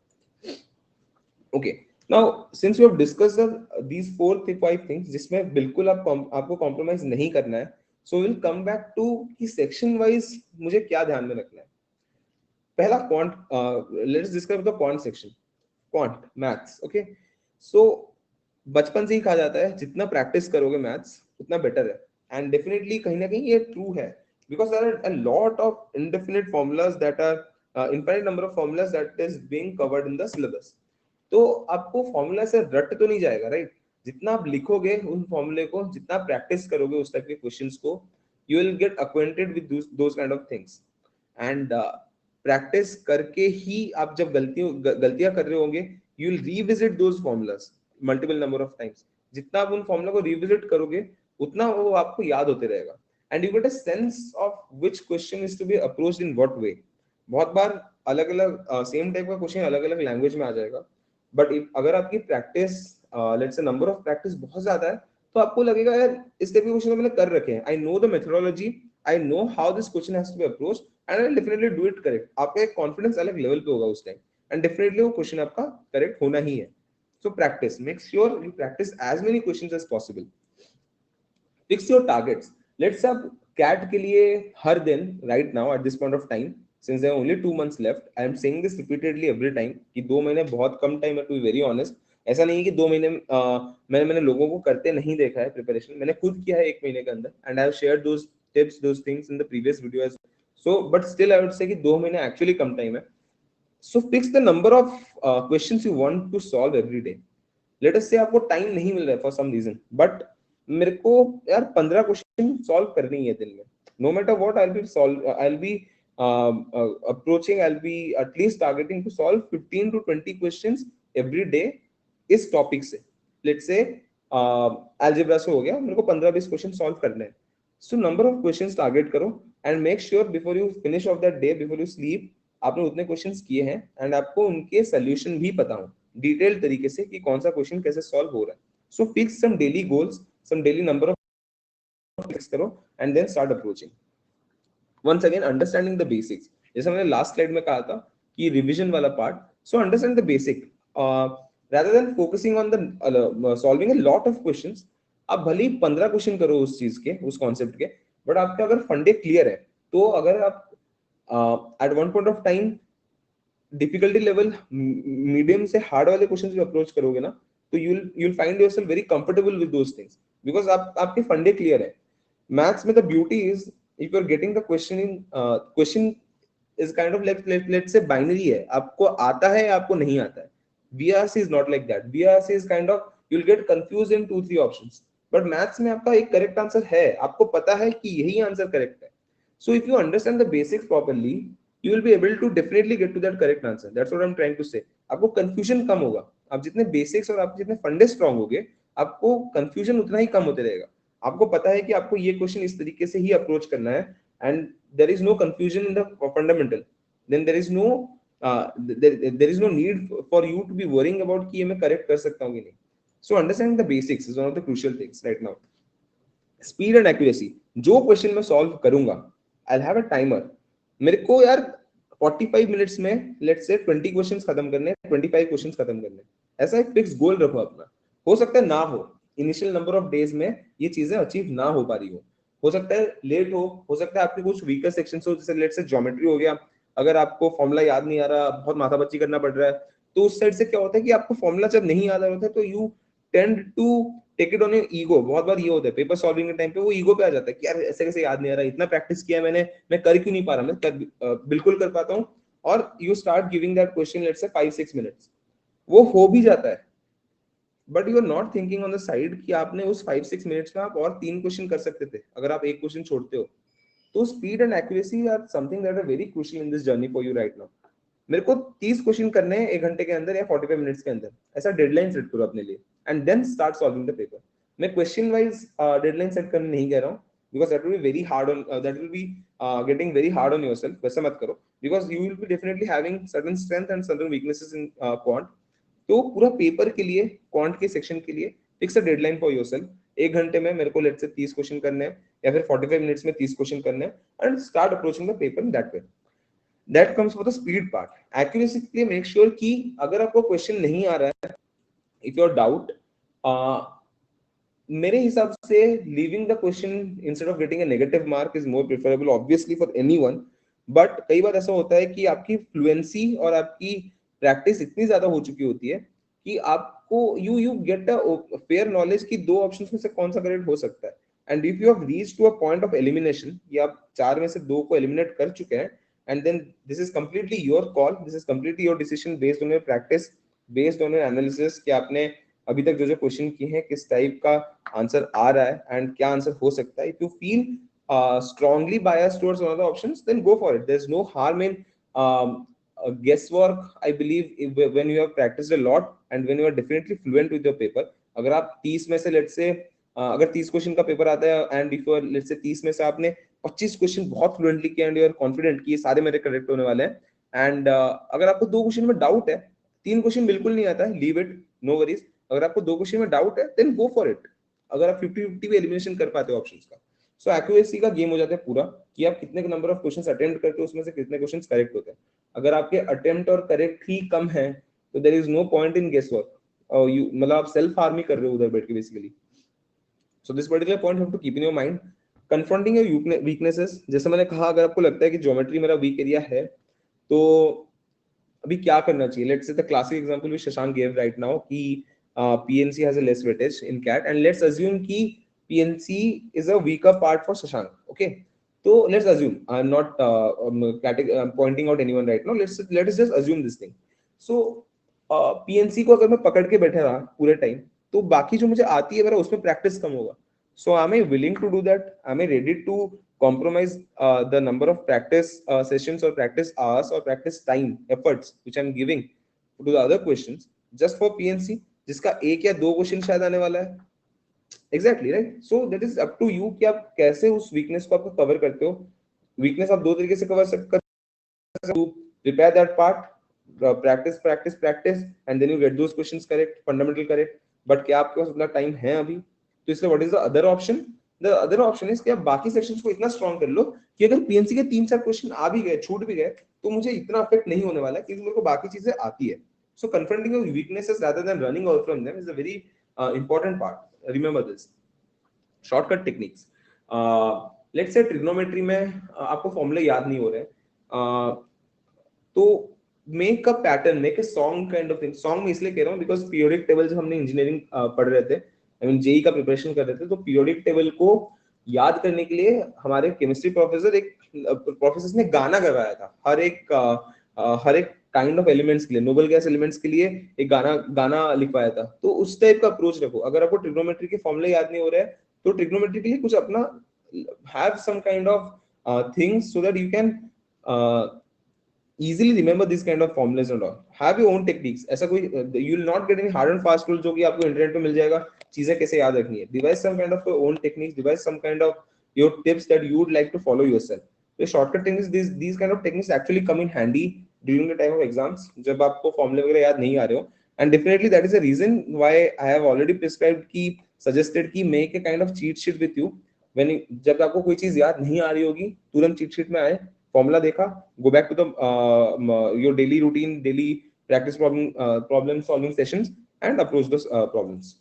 Okay, now since we have discussed these 4 5 things जिसमें बिल्कुल आपको कॉम्प्रोमाइज नहीं करना है, so will come back to कि सेक्शन वाइज मुझे क्या ध्यान में रखना है। पहला quant, let's discuss the quant section, quant maths. Okay, so बचपन से ही कहा जाता है जितना प्रैक्टिस करोगे मैथ्स उतना बेटर है, एंड डेफिनेटली कहीं ना कहीं ये ट्रू है, because there are a lot of indefinite formulas that are infinite number of formulas that is being covered in the syllabus. तो आपको फॉर्मूला से रट तो नहीं जाएगा राइट, जितना आप लिखोगे उन फॉर्मूले को, जितना प्रैक्टिस करोगे उस टाइप के क्वेश्चंस को, you will gate acquainted with those kind of things. And practice करके ही आप जब गलतियां कर रहे होंगे, you will revisit those formulas multiple number of times. जितना आप उन फॉर्मूला को रिविजिट करोगे उतना वो आपको याद होते रहेगा, and you get a sense of which question is to be approached in what way. बहुत बार अलग अलग सेम टाइप का क्वेश्चन अलग अलग लैंग्वेज में आ जाएगा, बट अगर आपकी practice, let's say number of practice बहुत ज्यादा है, तो आपको लगेगा यार इस टाइप के क्वेश्चन तो मैंने कर रखे हैं, I know the methodology, I know how this question has to be approach and I definitely do it correct. आपका एक कॉन्फिडेंस अलग लेवल पे होगा उस टाइम, एंड डेफिनेटली वो क्वेश्चन आपका करेक्ट होना ही है। So practice. Make sure you practice as many questions as possible. Fix your targets. Let's say आप CAT के लिए हर दिन right now at this point of time, since there are only 2 months left, I am saying this repeatedly every time कि 2 महीने बहुत कम टाइम है, to be very honest. ऐसा नहीं है कि 2 महीने मैंने लोगों को करते नहीं देखा है प्रिपरेशन, मैंने खुद किया है 1 महीने के अंदर, and I have shared those tips, those things in the previous video as well. So, but still I would say कि 2 महीने actually कम टाइम है. So fix the number of questions you want to solve every day. Let us से आपको टाइम नहीं मिल रहा है फॉर सम रीजन, बट मेरे को यार 15 क्वेश्चन सॉल्व करनी है दिन में, no matter what I will be approaching, I'll be at least targeting to solve 15 to 20 questions every day इस टॉपिक से। लेट्स से अलजेब्रा से हो गया, मेरे को 15-20 क्वेश्चन सॉल्व करने हैं। So number of questions target करो and make sure before you finish off that day, before you sleep, आपने उतने क्वेश्चंस किए हैं एंड आपको उनके सोल्यूशन भी पता हो डिटेल्ड तरीके से कि कौन सा क्वेश्चन कैसे सॉल्व हो रहा है। So fix some daily goals, some daily number of fix करो and then start approaching. Once again understanding the basics, जैसे मैंने लास्ट स्लाइड में कहा था कि रिवीजन वाला part, so understand the basic rather than focusing on the solving a lot of questions। आप भले ही 15 क्वेश्चन करो उस चीज के, उस कॉन्सेप्ट के, बट आपके अगर फंडे क्लियर है तो अगर आप at one point of time difficulty level medium से हार्ड वाले क्वेश्चंस भी अप्रोच करोगे ना, तो you'll find yourself very comfortable with those things because आपके फंडे क्लियर है। मैथ्स में the beauty is if you are getting the question in question is kind of let's say binary है, आपको आता है आपको नहीं आता है। VRC is not like that। VRC is kind of you'll get confused in 2-3 options, but maths में आपका एक करेक्ट आंसर है, आपको पता है कि यही आंसर करेक्ट है। So if you understand the basics properly, you will be able to definitely get to that correct answer। That's what I'm trying to say। आपको confusion कम होगा, आप जितने basics और आप जितने फंडे स्ट्रांग होगे, आपको confusion उतना ही कम होते रहेगा। आपको पता है कि आपको ये क्वेश्चन इस तरीके से ही अप्रोच करना है and there is no confusion in the fundamental, then there is no there is no need for you to be worrying about कि ये मैं करेक्ट कर सकता हूँ कि नहीं। So understanding the basics is one of the crucial things right now। Speed and accuracy, जो क्वेश्चन मैं सॉल्व करूंगा I'll have a timer। मेरे को यार 45 मिनट्स में लेट्स से 20 क्वेश्चंस खत्म करने हैं, 25 क्वेश्चंस खत्म करने हैं, ऐसा एक फिक्स गोल रखो अपना। हो सकता है ना हो इनिशियल नंबर ऑफ डेज में ये चीजें अचीव ना हो पा रही हो सकता है लेट हो सकता है आपके कुछ वीकर सेक्शंस हो, जैसे लेट्स से ज्योमेट्री हो गया, अगर आपको फॉर्मूला याद नहीं आ रहा, बहुत माथापच्ची करना पड़ रहा है, तो उस साइड से क्या होता है कि आपको फॉर्मूला जब नहीं याद आ रहा होता है तो you tend to take it on your ego. बहुत बार ये होता है पेपर सॉल्विंग के टाइम पे वो ईगो पे आ जाता है कि यार ऐसे कैसे याद नहीं आ रहा, इतना प्रैक्टिस किया मैंने, मैं कर क्यों नहीं पा रहा, बिल्कुल कर पाता हूँ। और you start giving that question let's say 5-6 minutes, वो हो भी जाता है, but you are not thinking on the side कि आपने उस 5-6 मिनट्स में आप और 3 क्वेश्चन कर सकते थे अगर आप एक क्वेश्चन छोड़ते हो। तो speed and accuracy are something that are very crucial in this journey for you right now. मेरे को 30 क्वेश्चन करने हैं 1 घंटे के अंदर या 45 मिनट्स के अंदर, ऐसा डेडलाइन सेट करो अपने लिए and then start solving the paper. मैं क्वेश्चन वाइज डेडलाइन सेट करने नहीं कह रहा हूँ because that will be very hard on that will be getting very hard on yourself, वैसा मत करो because you will be definitely having certain strength and certain weaknesses in quant. तो पूरा पेपर के लिए क्वांट के सेक्शन के लिए fix a deadline for yourself. 1 घंटे में मेरे को लेट्स से 30 क्वेश्चन करने हैं या फिर 45 मिनट्स में 30 क्वेश्चन करने हैं and start approaching the paper in that way. That comes for the speed part. Accuracy के लिए मेक श्योर कि अगर आपको क्वेश्चन नहीं आ रहा है, इफ योर डाउट, मेरे हिसाब से leaving the question instead of getting a negative mark is more preferable obviously for anyone. But कई बार ऐसा होता है कि आपकी फ्लुएंसी और आपकी प्रैक्टिस इतनी ज्यादा हो चुकी होती है कि आपको you get a fair knowledge कि 2 ऑप्शंस में से कौन सा करेक्ट हो सकता है। And if you have reached to a point of elimination कि आप 4 में से 2 को एलिमिनेट कर चुके हैं, and then this is completely your call, this is completely your decision based on your practice, based on your analysis कि आपने अभी तक जो जो क्वेश्चन किए हैं किस टाइप का आंसर आ रहा है एंड क्या आंसर हो सकता है। If you feel strongly biased towards one of the options, then go for it। There's no harm in guesswork, I believe, when you have practiced a lot and when you are definitely fluent with your paper। अगर आप 30 में से let's say अगर 30 क्वेश्चन का पेपर आता है एंड इफ लेट्स से 30 में से आपने 25 क्वेश्चन बहुत फ्लुएंटली किया एंड यू आर कॉन्फिडेंट कि ये सारे मेरे करेक्ट होने वाले हैं एंड अगर आपको 2 क्वेश्चन में डाउट है, 3 क्वेश्चन बिल्कुल नहीं आता है, लीव इट, नो वरीज। अगर आपको 2 क्वेश्चन में डाउट है देन गो फॉर इट, अगर आप 50-50 भी एलिमिनेशन कर पाते हो ऑप्शंस का। सो एक्यूरेसी का गेम हो जाता है पूरा कि आप कितने नंबर ऑफ क्वेश्चंस अटेम्प्ट करते हो, उसमें से कितने क्वेश्चंस करेक्ट होते हैं। अगर आपके अटेम्प्ट और करेक्ट ही कम है तो there is no point in guess work, और यू मतलब आप सेल्फ हार्म ही कर रहे हो उधर बैठ के basically. So this particular point you have to keep in your mind। Confronting your weaknesses, जैसे मैंने कहा अगर आपको लगता है कि ज्योमेट्री मेरा वीक एरिया है तो अभी क्या करना चाहिए। Let's say the classic example which Shashank gave right now कि PNC has a less weightage in CAT and let's assume कि PNC is a weaker part for Shashank, okay। तो let's assume, I'm not pointing out anyone right now, let us just assume this thing। So PNC को अगर मैं पकड़ के बैठे रहा पूरे टाइम, तो बाकी जो मुझे आती है मेरा उसमें प्रैक्टिस कम होगा. So I am willing to do that? I am ready to compromise the number of practice sessions or practice hours or practice time efforts which I'm giving to the other questions just for PNC, जिसका एक या दो क्वेश्चन शायद आने वाला है. Exactly right. So that is up to you कि आप कैसे उस वीकनेस को आप कवर करते हो. वीकनेस आप दो तरीके से कवर कर सकते हो. Prepare that part, practice practice practice and then you get those questions correct, fundamental correct. but क्या आपके पास उतना टाइम है अभी? तो इसलिए what is the other option? The other option is कि आप बाकी सेक्शंस को इतना स्ट्रॉन्ग कर लो कि अगर पीएनसी के 3-4 क्वेश्चन आ भी गए, छूट भी गए, तो मुझे इतना अफेक्ट नहीं होने वाला क्योंकि मेरे को बाकी चीजें आती है. So confronting your weaknesses rather than running away from them is a very important part. Remember this. Shortcut techniques. Let's say trigonometry में आपको फॉर्मूले याद नहीं हो रहे, तो make a pattern, make a song kind of thing. Song में इसलिए कह रहा हूँ बिकॉज पीरियोडिक टेबल जब हमने इंजीनियरिंग पढ़ रहे थे, आई मीन जेई का प्रिपरेशन कर रहे थे, तो पीरियोडिक टेबल को याद करने के लिए हमारे केमिस्ट्री प्रोफेसर ने गाना करवाया था. हर एक काइंड ऑफ एलिमेंट्स के लिए, नोबल गैस एलिमेंट्स के लिए एक गाना लिखवाया था. तो उस टाइप का अप्रोच रखो. अगर आपको ट्रिग्नोमेट्री के फॉर्मूले याद नहीं हो रहे हैं, तो ट्रिग्नोमेट्री के लिए कुछ अपना have some kind of things so that you can easily remember these kind of formulas and all. Have your own techniques. ऐसा कोई you will not get any hard and fast rule जो कि आपको इंटरनेट पे मिल जाएगा चीजें कैसे याद रखनी है. Devise some kind of your own techniques, devise some kind of your tips that you would like to follow yourself. The shortcut thing is these kind of techniques actually come in handy during the time of exams जब आपको फॉर्मूले वगैरह याद नहीं आ रहे हो. And definitely that is the reason why I have already prescribed की suggested की make a kind of cheat sheet with you. when जब आपको कोई चीज याद नहीं आ रही होगी, तुरंत cheat sheet में आए, फॉर्मूला देखा, go back to the your daily routine, daily practice problem solving sessions and approach those problems.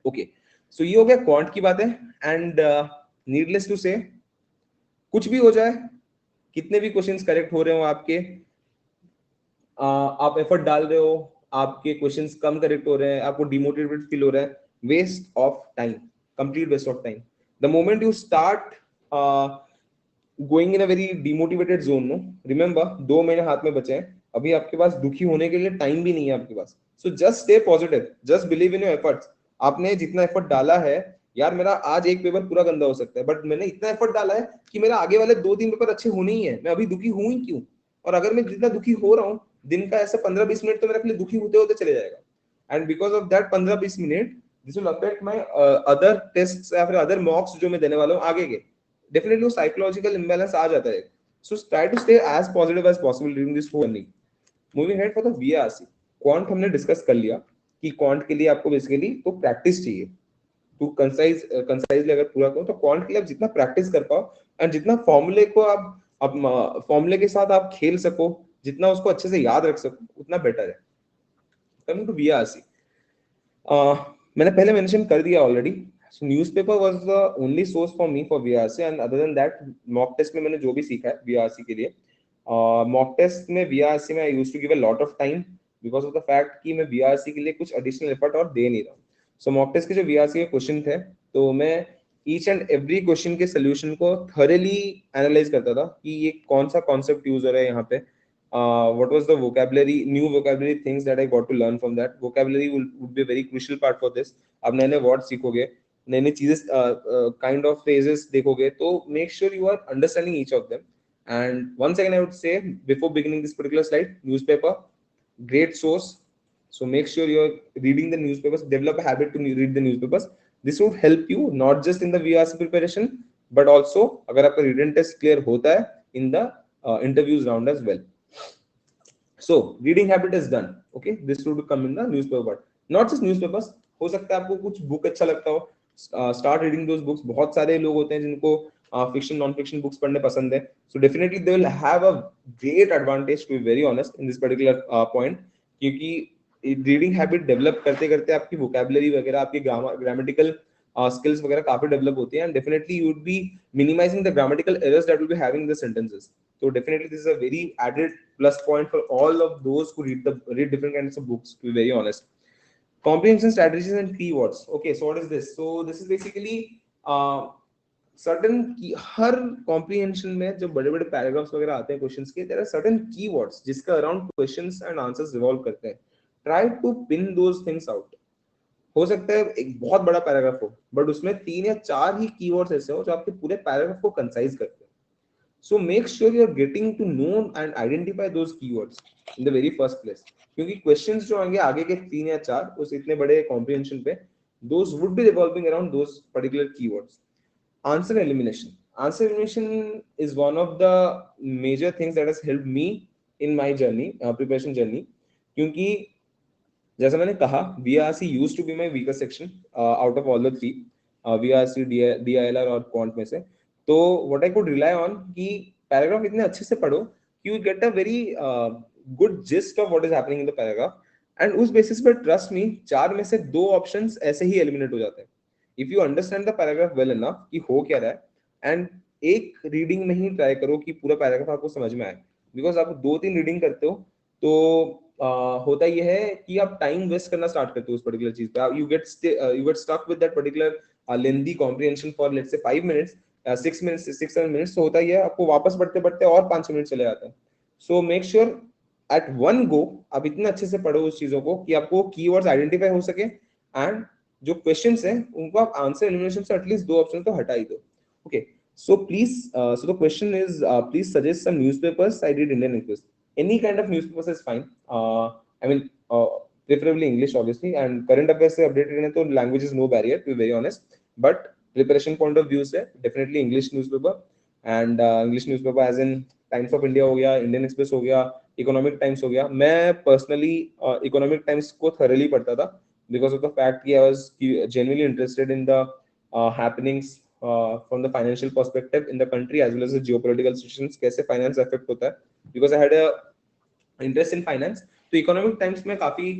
Okay, so ये हो गया क्वांट की बातें. एंड नीडलेस टू से, कुछ भी हो जाए, कितने भी क्वेश्चंस करेक्ट हो रहे हो आपके, आप एफर्ट डाल रहे हो, आपके क्वेश्चंस कम करेक्ट हो रहे हैं, आपको डिमोटिवेटेड फील हो रहा है, waste of time, complete waste of time. The moment you start going in a very demotivated zone, no, remember 2 महीने हाथ में बचे हैं, अभी आपके पास दुखी होने के लिए टाइम भी नहीं है आपके पास. So just stay positive, just believe in your efforts. आपने जितना एफर्ट डाला है, यार मेरा आज एक पेपर पूरा गंदा हो सकता है, बट मैंने इतना एफर्ट डाला है कि मेरा आगे वाले 2-3 पेपर अच्छे होने ही है, मैं अभी दुखी हूं ही क्यों. और अगर मैं जितना दुखी हो रहा हूँ, दिन का ऐसे 15-20 मिनट तो मेरे लिए दुखी होते होते चले जाएगा. And because of that 15-20 minute this will affect my other tests या फिर अदर मॉक्स जो मैं देने वाला हूँ आगे के. डेफिनेटली वो साइकोलॉजिकल इम्बैलेंस आ जाता है. So try to stay as positive as possible during this whole journey. Moving ahead for the VRC. Quant हमने डिस्कस कर लिया कि क्वांट के लिए आपको बेसिकली तो प्रैक्टिस चाहिए. टू कंसाइजली अगर पूरा करो तो क्वांट के लिए आप जितना प्रैक्टिस कर पाओ एंड जितना फॉर्मूले को आप फॉर्मूले के साथ आप खेल सको, जितना उसको अच्छे से याद रख सको, उतना बेटर है. कमिंग टू वीआरसी, मैंने पहले मेंशन कर दिया already. So newspaper was the only source for me for VRC, and other than that mock test में मैंने जो भी सीखा है VRC के लिए, mock test में VRC में I used to give a lot of time because of the fact कि मैं VRC के लिए कुछ additional effort और दे नहीं रहा हूँ. So mock test के जो VRC के क्वेश्चन थे, तो मैं each and every question के solution को thoroughly analyze करता था कि ये कौन सा concept use हो रहा है यहाँ पे. What was the new vocabulary things that I got to learn from that. Vocabulary would be a very crucial part for this. आप नए नए वर्ड सीखोगे, नई नई चीजें, काइंड ऑफ फ्रेजेस देखोगे, तो make sure you are understanding each of them. And once again I would say before beginning this particular slide, newspaper, great source. So make sure you are reading the newspapers, develop a habit to read the newspapers. This would help you not just in the VRC preparation but also अगर आपका written test clear होता है in the interviews round as well. So reading habit is done. Okay, this would come in the newspaper part. Not just newspapers, हो सकता है आपको कुछ बुक अच्छा लगता हो, start reading those books. बहुत सारे लोग होते हैं जिनको fiction नॉन फिक्शन बुक्स पढ़ने पसंद है. So definitely they will have a great advantage, to be very honest, in this particular point, क्योंकि रीडिंग हैबिट डेवलप करते करते आपकी वोकैबुलरी वगैरह, आपकी ग्रामेटिकल skills वगैरह काफी डेवलप होती हैं, and definitely you would be minimizing the grammatical errors that will be having in the sentences. So definitely this is a very added plus point for all of those who read different kinds of books, to be very honest. Comprehension strategies and keywords. Okay, so what is this? So this is basically certain की हर कॉम्प्रिहेंशन में जब बड़े बड़े पैराग्राफ्स वगैरह आते हैं क्वेश्चंस के, देयर आर सर्टन कीवर्ड्स जिसका around questions and answers revolve करते हैं. Try to pin those things out. हो सकता है एक बहुत बड़ा पैराग्राफ हो बट उसमें 3 या 4 ही कीवर्ड्स ऐसे हो जो आपके पूरे पैराग्राफ को कंसाइज करते हैं. So make sure you are getting to know and identify those keywords in the very first place. क्योंकि क्वेश्चंस जो आएंगे आगे के 3 या 4 उस इतने बड़े कॉम्प्रिहेंशन पे, those would be revolving around those particular keywords. Answer elimination. Answer elimination is one of the major things that has helped me in my journey, preparation journey. क्योंकि जैसा मैंने कहा, VRC used to be my weaker section out of all the three, VRC, DILR और quant में से. तो what I could rely on कि पैराग्राफ इतने अच्छे से पढ़ो कि you get a very good gist of what is happening in the paragraph. And उस बेसिस पर ट्रस्ट मी 4 में से 2 ऑप्शंस ऐसे ही एलिमिनेट हो जाते हैं. If you understand the paragraph well enough कि हो क्या रहा है, एंड एक रीडिंग में ही ट्राई करो कि पूरा पैराग्राफ आपको समझ में आए. बिकॉज आप 2-3 रीडिंग करते हो तो होता ये है कि आप टाइम वेस्ट करना स्टार्ट करते हो उस पर्टिकुलर चीज पे. You get stuck with that particular lengthy comprehension for let's say 5 minutes, 6 minutes, 6-7 minutes. तो होता ही है आपको वापस पढ़ते पढ़ते और 5 मिनट चले जाते हैं. So make sure at one go आप इतने अच्छे से पढ़ो उस चीजों को कि आपको कीवर्ड्स आइडेंटिफाई हो सके, एंड जो क्वेश्चंस हैं उनको आप आंसर एलिमिनेशन से एटलीस्ट 2 ऑप्शन तो हटा ही दो. Okay, so please, so the question is please suggest some newspapers. I read Indian English. Any kind of newspapers is fine. I mean preferably English obviously, and current affairs से अपडेटेड रहने तो language is no barrier to be very honest. But preparation point of view से definitely English newspaper, and English newspaper as in times of India हो गया, इंडियन एक्सप्रेस हो गया, इकोनॉमिक टाइम्स हो गया. मैं पर्सनली इकोनॉमिक टाइम्स को थॉरली पढ़ता था because of the fact कि I was genuinely interested in the happenings from the financial perspective in the country as well as the geopolitical situations, कैसे finance affect होता है. Because I had a interest in finance, तो economic times में काफी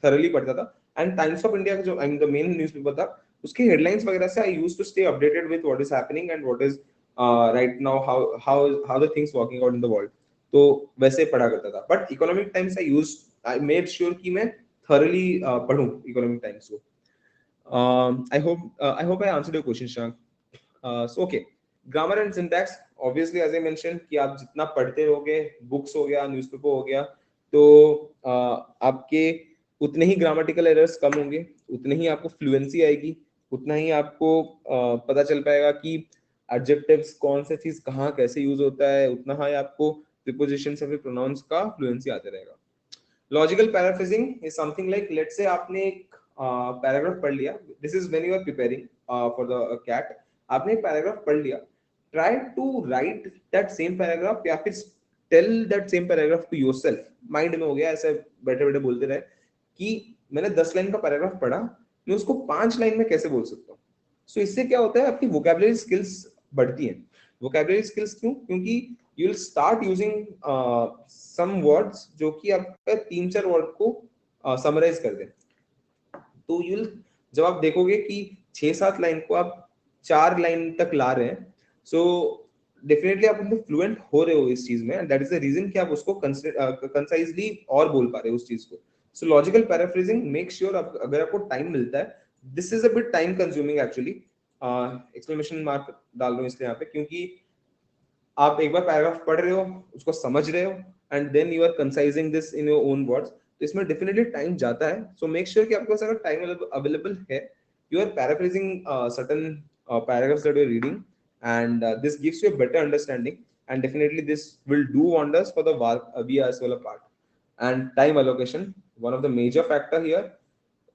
thoroughly पढ़ता था. And Times of India जो the main newspaper था, उसके headlines वगैरह से I used to stay updated with what is happening and what is right now, how the things working out in the world. तो वैसे पढ़ा करता था. But economic times I made sure कि मैं thoroughly पढ़ूं economic times को. I hope I answered your question, Shank. So okay, grammar and syntax, obviously as I mentioned कि आप जितना पढ़ते रहोगे, books हो गया, newspaper हो गया, तो आपके उतने ही grammatical errors कम होंगे, उतने ही आपको fluency आएगी, उतना ही आपको पता चल पाएगा कि adjectives कौन सा चीज कहाँ कैसे यूज होता है, उतना ही आपको prepositions या फिर pronouns का fluency आते रहेगा. Logical paraphrasing is something like, let's say आपने एक पैराग्राफ पढ़ लिया. This is when you are preparing for the CAT. आपने एक पैराग्राफ पढ़ लिया, try to write that same paragraph या फिर tell that same paragraph to yourself. Mind में हो गया ऐसे बैठे बैठे बोलते रहे कि मैंने 10 लाइन का पैराग्राफ पढ़ा, मैं उसको 5 लाइन में कैसे बोल सकता हूँ. सो इससे क्या होता है, आपकी वोकैबुलरी स्किल्स बढ़ती हैं. वोकैबुलरी स्किल्स क्यों? क्योंकि you will start using some words जो कि आपका 3-4 वर्ड को समराइज कर दे. तो you will, जब आप देखोगे कि 6-7 लाइन को आप 4 लाइन तक ला रहे हैं, सो डेफिनेटली आप उनमें फ्लुएंट हो रहे हो इस चीज में, and that is the reason कि आप उसको कंसाइजली और बोल पा रहे हो उस चीज को. सो लॉजिकल पैराफ्रेजिंग, मेक श्योर अगर आपको टाइम मिलता है, this is a bit time consuming actually. Exclamation mark डाल रहा हूं इसलिए यहाँ पे, क्योंकि आप एक बार पैराग्राफ पढ़ रहे हो, उसको समझ रहे हो, and then you are concising this in your own words, तो इसमें डेफिनेटली टाइम जाता है. सो मेक श्योर कि आपके पास अगर टाइम अवेलेबल है, you are paraphrasing certain paragraphs that you are reading, and this gives you a better understanding, and definitely this will do wonders for the VRS वाला part. And time allocation, one of the major factor here.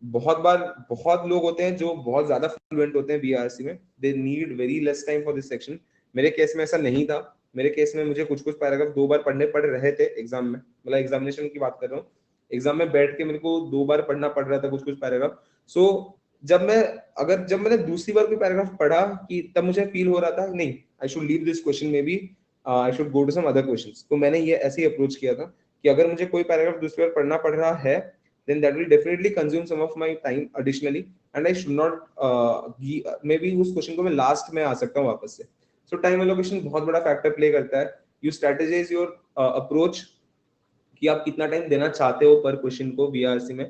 बहुत लोग होते हैं जो बहुत ज्यादा फ्लुएंट होते हैं VRC में, they need very less time for this section. मेरे केस में ऐसा नहीं था. मेरे केस में मुझे कुछ पैराग्राफ 2 बार पढ़ने पड़ रहे थे एग्जाम में, मतलब एग्जामिनेशन की बात कर रहा हूँ. एग्जाम में बैठ के मेरे को 2 बार पढ़ना पड़ रहा था कुछ पैराग्राफ. सो जब मैंने दूसरी बार कोई पैराग्राफ पढ़ा कि तब मुझे फील हो रहा था नहीं, I should leave this question, maybe I should go to some other questions. तो मैंने ये ऐसे ही अप्रोच किया था कि अगर मुझे कोई पैराग्राफ दूसरी बार पढ़ना पड़ रहा है, then that will definitely consume some of my time additionally, and I should not maybe उस क्वेश्चन को मैं लास्ट में आ सकता हूँ वापस से. सो टाइम एलोकेशन बहुत बड़ा फैक्टर प्ले करता है. यू स्ट्रेटेजाइज योर अप्रोच कि आप कितना टाइम देना चाहते हो पर क्वेश्चन को VRC में.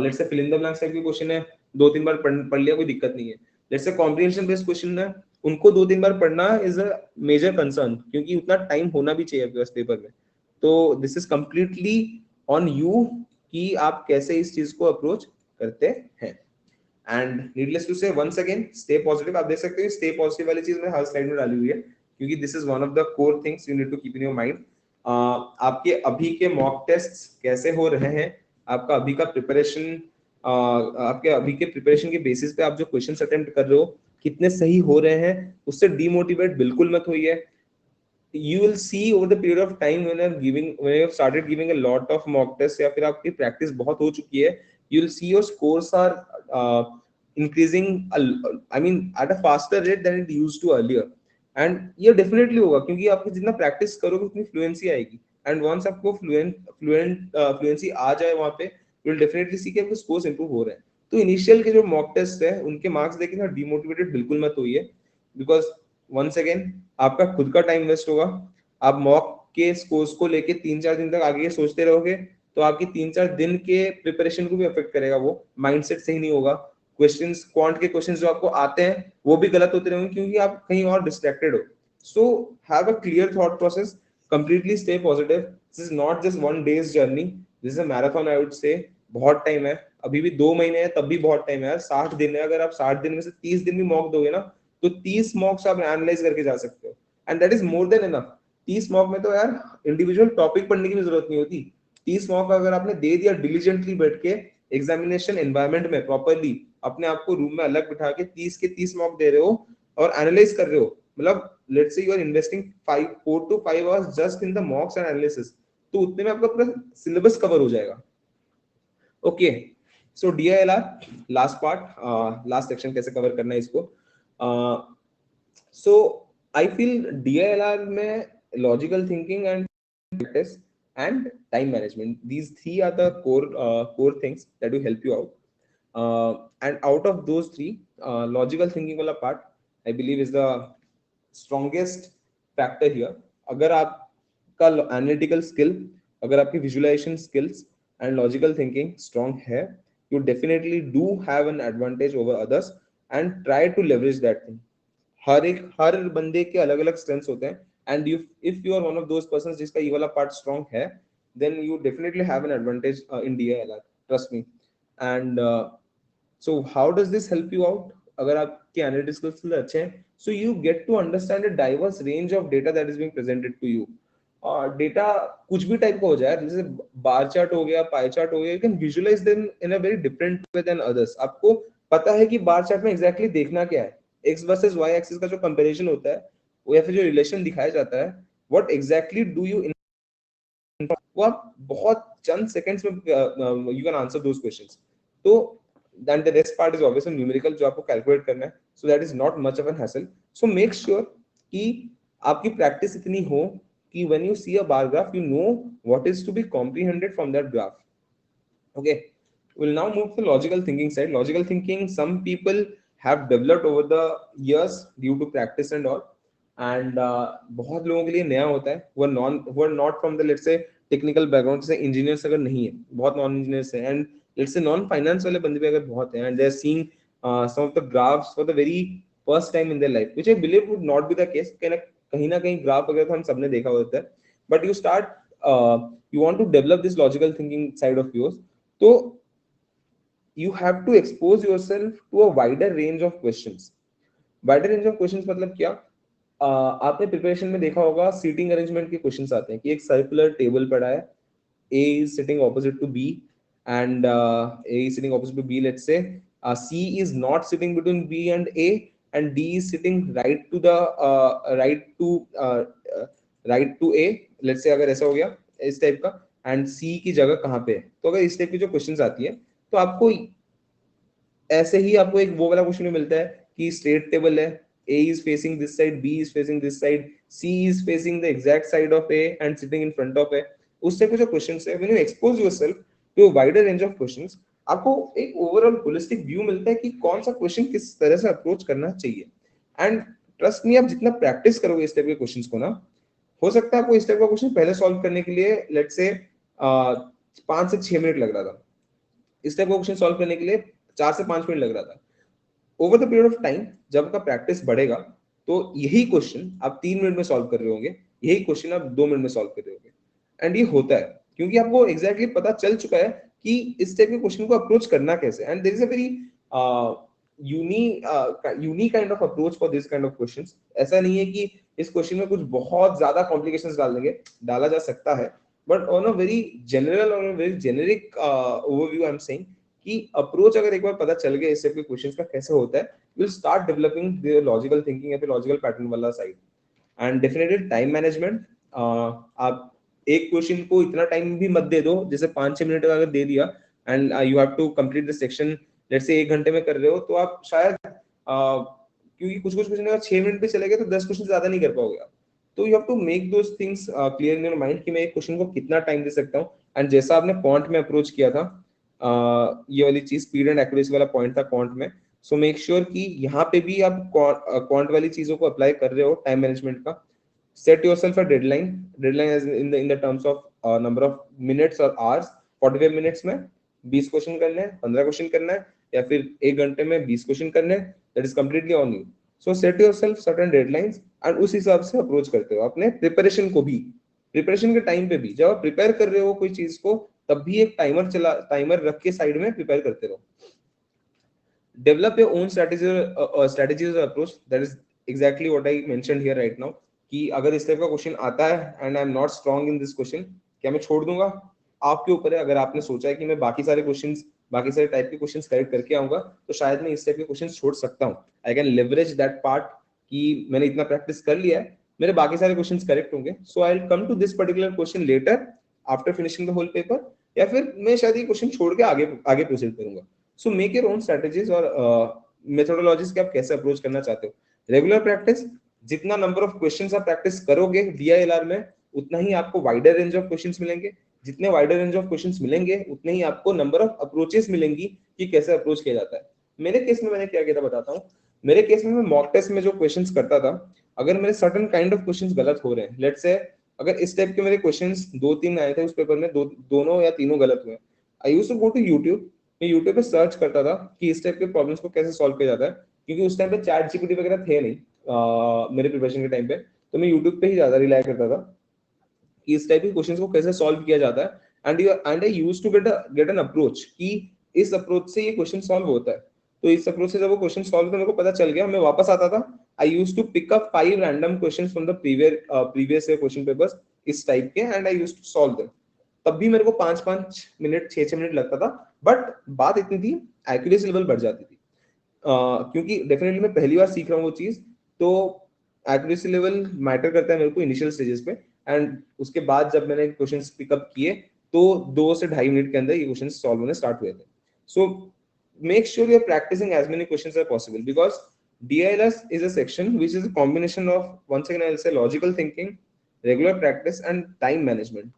Let's say fill in the blanks type की क्वेश्चन है, 2-3 बार पढ़ लिया, कोई दिक्कत नहीं है. Let's say comprehension based question है, उनको 2-3 बार पढ़ना इज अ मेजर कंसर्न, क्योंकि उतना टाइम होना भी चाहिए आपके पास पेपर में। तो this is completely on you कि आप कैसे इस चीज को अप्रोच करते हैं। एंड नीडलेस टू से वंस अगेन स्टे पॉजिटिव। आप देख सकते हो स्टे पॉजिटिव वाली चीज मैंने हर स्लाइड में डाली हुई है, क्योंकि this is one of the core things you need to keep in your mind. आपके अभी के मॉक टेस्ट कैसे हो रहे हैं, आपका अभी का प्रिपरेशन, आपके अभी के प्रिपरेशन के बेसिस पे आप जो क्वेश्चंस अटेम्प्ट कर रहे हो कितने सही हो रहे हैं, उससे डीमोटिवेट बिल्कुल मत होइए। You will see over the period of time when you have started giving a lot of mock tests या फिर आपकी प्रैक्टिस बहुत हो चुकी है, you will see your scores are uh, increasing I mean at a faster rate than it used to earlier। and ये definitely होगा, क्योंकि आपकी जितना प्रैक्टिस करोगे उतनी फ्लुएंसी आएगी। एंड वंस आपको फ्लुएंसी आ जाए वहां पे, you will definitely see कि आपके स्कोर्स इंप्रूव हो रहे हैं। तो इनिशियल के जो मॉक टेस्ट है उनके मार्क्स देख के डिमोटिवेटेड बिल्कुल मत होइए, बिकॉज वंस अगेन आपका खुद का टाइम वेस्ट होगा। आप मॉक के स्कोर्स को लेके 3-4 दिन तक आगे सोचते रहोगे तो आपकी 3-4 दिन के प्रिपरेशन को भी अफेक्ट करेगा, वो माइंडसेट सही नहीं होगा। क्वेश्चंस, क्वांट के क्वेश्चंस जो आपको आते हैं वो भी गलत होते रहेंगे, क्योंकि आप कहीं और डिस्ट्रैक्टेड हो। सो have a clear thought process, completely stay positive. This is not just one days journey, this is a marathon I would से। बहुत टाइम है, अभी भी 2 महीने है, तब भी बहुत टाइम है यार। 60 दिन है, अगर आप 60 दिन में से 30 दिन भी मॉक दोगे ना, तो 30 मॉक्स आप एनालाइज करके जा सकते हो, and that is more than enough. 30 mock में तो यार इंडिविजुअल टॉपिक पढ़ने की भी जरूरत नहीं होती। 30 मॉक अगर आपने दे दिया डिलीजेंटली बैठ के एग्जामिनेशन एनवायरनमेंट में प्रॉपरली, अपने आप को रूम में अलग बिठा के 30 के 30 मॉक दे रहे हो और एनालाइज कर रहे हो, मतलब let's say you are investing 4 to 5 hours just in the mocks and analysis, तो उतने में आपका पूरा सिलेबस कवर हो जाएगा। Okay, so DILR last part, last section कैसे कवर करना है इसको। सो आई फील DILR में logical thinking and practice and time management, these three are the core things that will help you out. And out of those three, logical thinking wala part I believe is the strongest factor here। अगर आपका analytical skill, अगर आपकी visualization skills and logical thinking strong है, you definitely do have an advantage over others, and try to leverage that thing। हर बंदे के अलग अलग स्ट्रेंथ्स होते हैं, and if you are one of those persons जिसका ये वाला पार्ट स्ट्रांग है, then you definitely have an advantage in DILR, trust me. And so how does this help you out? अगर आपके एनालिटिकल स्किल्स अच्छे हैं, so you get to understand a diverse range of data that is being presented to you. और डेटा कुछ भी टाइप का हो जाए, जैसे बार चार्ट हो गया, पाई चार्ट हो गया, you can visualize them in a very different way than others. आपको पता है कि बार चार्ट में एग्जैक्टली देखना क्या है, एक्स वर्सेस वाई एक्सिस का जो कंपैरिजन होता है, वो या फिर जो रिलेशन दिखाया जाता है, व्हाट एग्जैक्टली डू यू, वो आप बहुत चंद सेकंड्स में you can answer those questions. तो then the rest part is obviously numerical जो आपको कैलकुलेट करना है, so that is not much of an hassle। so make sure कि आपकी प्रैक्टिस इतनी हो कि when you see a bar graph you know what is to be comprehended from that graph। okay, we'll now move to the logical thinking side। logical thinking some people have developed over the years due to practice and all, and बहुत लोगों के लिए नया होता है, who are not from the let's say technical background, जैसे इंजीनियर्स अगर नहीं है, बहुत नॉन इंजीनियर्स हैं, and let's say non finance वाले बंदे भी अगर बहुत हैं, and they are seeing some of the graphs for the very first time in their life, which I believe would not be the case. कहीं ना कहीं ग्राफ वगैरह तो हम सबने देखा होता है, but you start you want to develop this logical thinking side of yours, तो you have to expose yourself to a wider range of questions। Wider range of questions मतलब क्या? आपने प्रिपरेशन में देखा होगा सीटिंग अरेंजमेंट के क्वेश्चंस आते हैं कि एक सर्कुलर टेबल पड़ा है, A is sitting opposite to B, and A is sitting opposite to B, let's say C is not sitting between B and A, and D is sitting right to the right to A, let's say अगर ऐसा हो गया इस टाइप का, एंड C की जगह कहाँ पे है। तो अगर इस टाइप की जो क्वेश्चंस आती है, तो आपको ऐसे ही आपको एक वो वाला क्वेश्चन मिलता है कि स्ट्रेट टेबल है, A is facing this side, B is facing this side, C is facing the exact side of A and sitting in front of A। उस टाइप के जो क्वेश्चंस है, when you expose yourself to a wider range of questions, आपको एक ओवरऑल होलिस्टिक व्यू मिलता है कि कौन सा क्वेश्चन किस तरह से अप्रोच करना चाहिए। एंड ट्रस्ट मी, आप जितना प्रैक्टिस करोगे इस टाइप के क्वेश्चंस को ना, हो सकता है आपको इस टाइप का क्वेश्चन पहले सॉल्व करने के लिए लेट्स से 5 से 6 मिनट लग रहा था, इस टाइप का क्वेश्चन सॉल्व करने के लिए 4 से 5 मिनट लग रहा था। Over the period of time जब आपका प्रैक्टिस बढ़ेगा, तो यही क्वेश्चन आप 3 मिनट में सॉल्व कर रहे होंगे, यही क्वेश्चन आप 2 मिनट में सॉल्व कर रहे होंगे। एंड ये होता है क्योंकि आपको एग्जैक्टली पता चल चुका है कि इस टाइप के क्वेश्चन को अप्रोच करना कैसे। And there is a very unique kind of approach for this kind of questions. ऐसा नहीं है कि इस क्वेश्चन में कुछ बहुत ज्यादा कॉम्प्लिकेशंस डाल देंगे, डाला जा सकता है, but on a very general, on a very generic overview I am saying कि अप्रोच अगर एक बार पता चल गया इस टाइप के क्वेश्चंस का कैसे होता है, will start developing the logical thinking या फिर लॉजिकल पैटर्न वाला side. And definitely time management, आप एक क्वेश्चन को इतना टाइम भी मत दे दो, जैसे 5-6 मिनट का अगर दे दिया and you have to complete the section, let's say 1 घंटे में कर रहे हो, तो आप शायद क्योंकि कुछ कुछ क्वेश्चन अगर 6 मिनट भी चले गए तो 10 क्वेश्चन ज्यादा नहीं कर पाओगे आप। तो you have to make those things clear in your mind कि मैं एक क्वेश्चन को कितना टाइम दे सकता हूँ। एंड जैसा आपने क्वांट में अप्रोच किया था, ये वाली चीज स्पीड एंड एक्यूरेसी वाला पॉइंट था क्वांट में, सो मेक श्योर कि यहाँ पे भी आप क्वांट वाली चीजों को अप्लाई कर रहे हो टाइम मैनेजमेंट का। Set yourself a deadline is in the terms of number of minutes और आवर्स। 45 मिनट्स में 20 क्वेश्चन करने हैं, 15 क्वेश्चन करना है, या फिर 1 घंटे में 20 क्वेश्चन करने हैं, that is completely on you. So set yourself certain deadlines and उस हिसाब से अप्रोच करते हो अपने प्रिपरेशन को भी। प्रिपरेशन के टाइम पे भी जब आप प्रिपेयर कर रहे हो कोई चीज को, तब भी एक टाइमर रख के साइड में प्रिपेयर करते रहो। Develop your own strategies or approach. That is exactly what I mentioned here right now, कि अगर इस टाइप का क्वेश्चन आता है and I am not strong in this question, क्या मैं छोड़ दूंगा? आपके ऊपर है। अगर आपने सोचा है कि मैं बाकी सारे टाइप के क्वेश्चंस करेक्ट करके आऊंगा, तो शायद मैं इस टाइप के क्वेश्चंस छोड़ सकता हूँ। I can leverage that part कि मैंने इतना प्रैक्टिस कर लिया है, मेरे बाकी सारे क्वेश्चंस करेक्ट होंगे, so I will come to this particular question later after finishing the whole paper, या फिर मैं शायद ये क्वेश्चन छोड़ के आगे आगे प्रोसीड करूंगा। So make your own strategies और मेथोडोलॉजीज के आप कैसे अप्रोच करना चाहते हो। रेगुलर प्रैक्टिस, जितना नंबर ऑफ क्वेश्चंस आप प्रैक्टिस करोगे डीआईएलआर में, उतना ही आपको वाइडर रेंज ऑफ क्वेश्चंस मिलेंगे। जितने वाइडर रेंज ऑफ क्वेश्चंस मिलेंगे, उतने ही आपको नंबर ऑफ अप्रोचेस मिलेंगी कि कैसे अप्रोच किया जाता है। मेरे केस में मैंने क्या किया था बताता हूँ। मेरे केस में मैं मॉक टेस्ट में जो क्वेश्चंस करता था, अगर मेरे सर्टेन काइंड ऑफ क्वेश्चंस गलत हो रहे हैं, लेट्स से अगर इस टाइप के मेरे क्वेश्चंस 2-3 आए थे उस पेपर में, दोनों या तीनों गलत हुए, I used to go to YouTube. मैं यूट्यूब पे सर्च करता था कि इस टाइप के प्रॉब्लम्स को कैसे सॉल्व किया जाता है, क्योंकि उस टाइम पे चैट जीपीटी वगैरह थे नहीं मेरे प्रिपरेशन के टाइम पे। तो मैं यूट्यूब पे ही ज्यादा रिलाई करता था कि इस टाइप के क्वेश्चंस को कैसे सॉल्व किया जाता है। And I used to get an approach कि इस अप्रोच से ये क्वेश्चन सॉल्व होता है। तो इस अप्रोच से जब वो क्वेश्चन सॉल्व तो मेरे को पता चल गया, मैं वापस आता था। I used to pick up 5 random questions from the previous question papers इस टाइप के, and I used to solve them. तब भी मेरे को 5-5 मिनट 6-6 मिनट लगता था, बट बात इतनी थी, एक्यूरेसी लेवल बढ़ जाती थी। क्योंकि डेफिनेटली मैं पहली बार सीख रहा हूँ वो चीज, तो एक्यूरेसी लेवल मैटर करता है मेरे को इनिशियल स्टेजेस पे। एंड उसके बाद जब मैंने क्वेश्चंस पिकअप किए, तो 2 से ढाई मिनट के अंदर ये क्वेश्चन सॉल्व होने स्टार्ट हुए थे। So make sure you are practicing as many questions as possible, because DILS is a section which is a combination of, once again I'll say, logical thinking, regular practice and time management.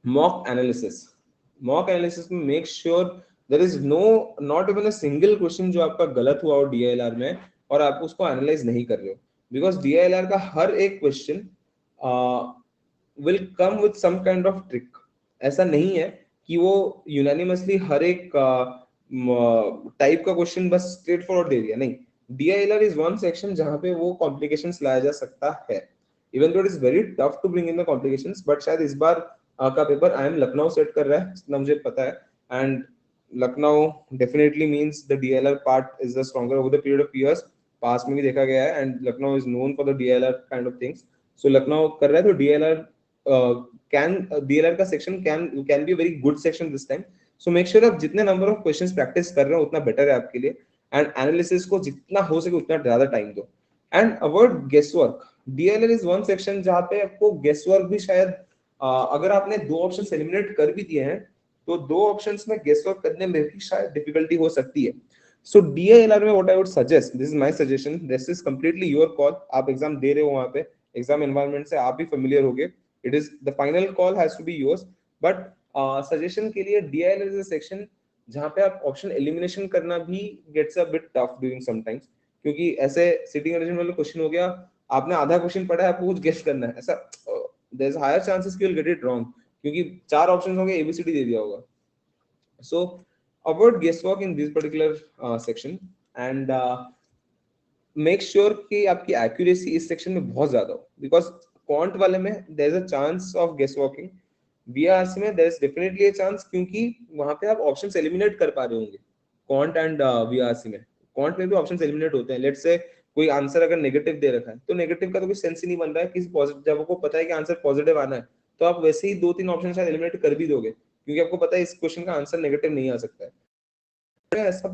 Mock analysis में make sure there is not even a single question जो आपका गलत हुआ हो DILR में और आप उसको एनालाइज नहीं कर रहे हो, बिकॉज DILR का हर एक question will come with some kind of trick. ऐसा नहीं है कि वो यूनानिमसली हर एक टाइप का क्वेश्चन बस स्ट्रेट फॉरवर्ड दे दिया, नहीं। DILR इज वन सेक्शन जहां पे वो कॉम्प्लिकेशंस लाया जा सकता है, even though it is very tough to bring in the complications. But शायद इस बार का paper I am Lucknow set कर रहा है, जितना मुझे पता है। And Lucknow definitely means the DILR part is the stronger over the period of years. पास में भी देखा गया है, and Lucknow is known for the DILR kind of things. So Lucknow कर रहा है, तो DLR का section can be very good section this time. So make sure आप जितने नंबर ऑफ क्वेश्चंस प्रैक्टिस कर रहे हो उतना बेटर है आपके लिए। एंड एनालिसिस को जितना हो सके उतना ज्यादा टाइम दो, and avoid guess work. DLR is one section जहाँ पे आपको गेस वर्क भी शायद अगर आपने 2 ऑप्शन एलिमिनेट कर भी दिए हैं, तो 2 ऑप्शंस में गेस वर्क करने में भी शायद डिफिकल्टी हो सकती है। सो DILR में what I would suggest, this is my suggestion, this is completely your call. आप एग्जाम दे रहे हो, वहां पे एग्जाम एनवायरनमेंट से आप भी फेमिलियर होगे, it is the final call has to be yours. But suggestion के लिए DILR इज अ सेक्शन जहां पे आप ऑप्शन एलिमिनेशन करना भी gets a bit tough during sometimes, क्योंकि ऐसे सिटिंग अरेंजमेंट वाला क्वेश्चन हो गया, आपने आधा क्वेश्चन पढ़ा है, आपको कुछ गेस करना है, ऐसा देयर इज हायर चांसेस कि you will get it wrong, क्योंकि 4 ऑप्शंस होंगे, ABCD दे दिया होगा। So avoid guesswork in this particular section, and make sure कि आपकी एक्यूरेसी इस सेक्शन में बहुत ज्यादा हो, बिकॉज क्वांट वाले में there is a chance of guess working, VRC में there is definitely a chance, क्योंकि वहां पे आप ऑप्शंस एलिमिनेट कर पा रहे होंगे क्वांट एंड वीआरसी में। क्वांट में भी ऑप्शंस एलिमिनेट होते हैं, लेट्स से कोई आंसर अगर नेगेटिव दे रखा है तो नेगेटिव का तो कोई सेंस ही नहीं बन रहा है, किसी पॉजिटिव, जब आपको पता है कि आंसर पॉजिटिव आना है तो आप वैसे ही दो तीन ऑप्शन शायद एलिमिनेट कर भी दोगे, क्योंकि आपको पता है इस क्वेश्चन का आंसर नेगेटिव नहीं आ सकता है। ऐसा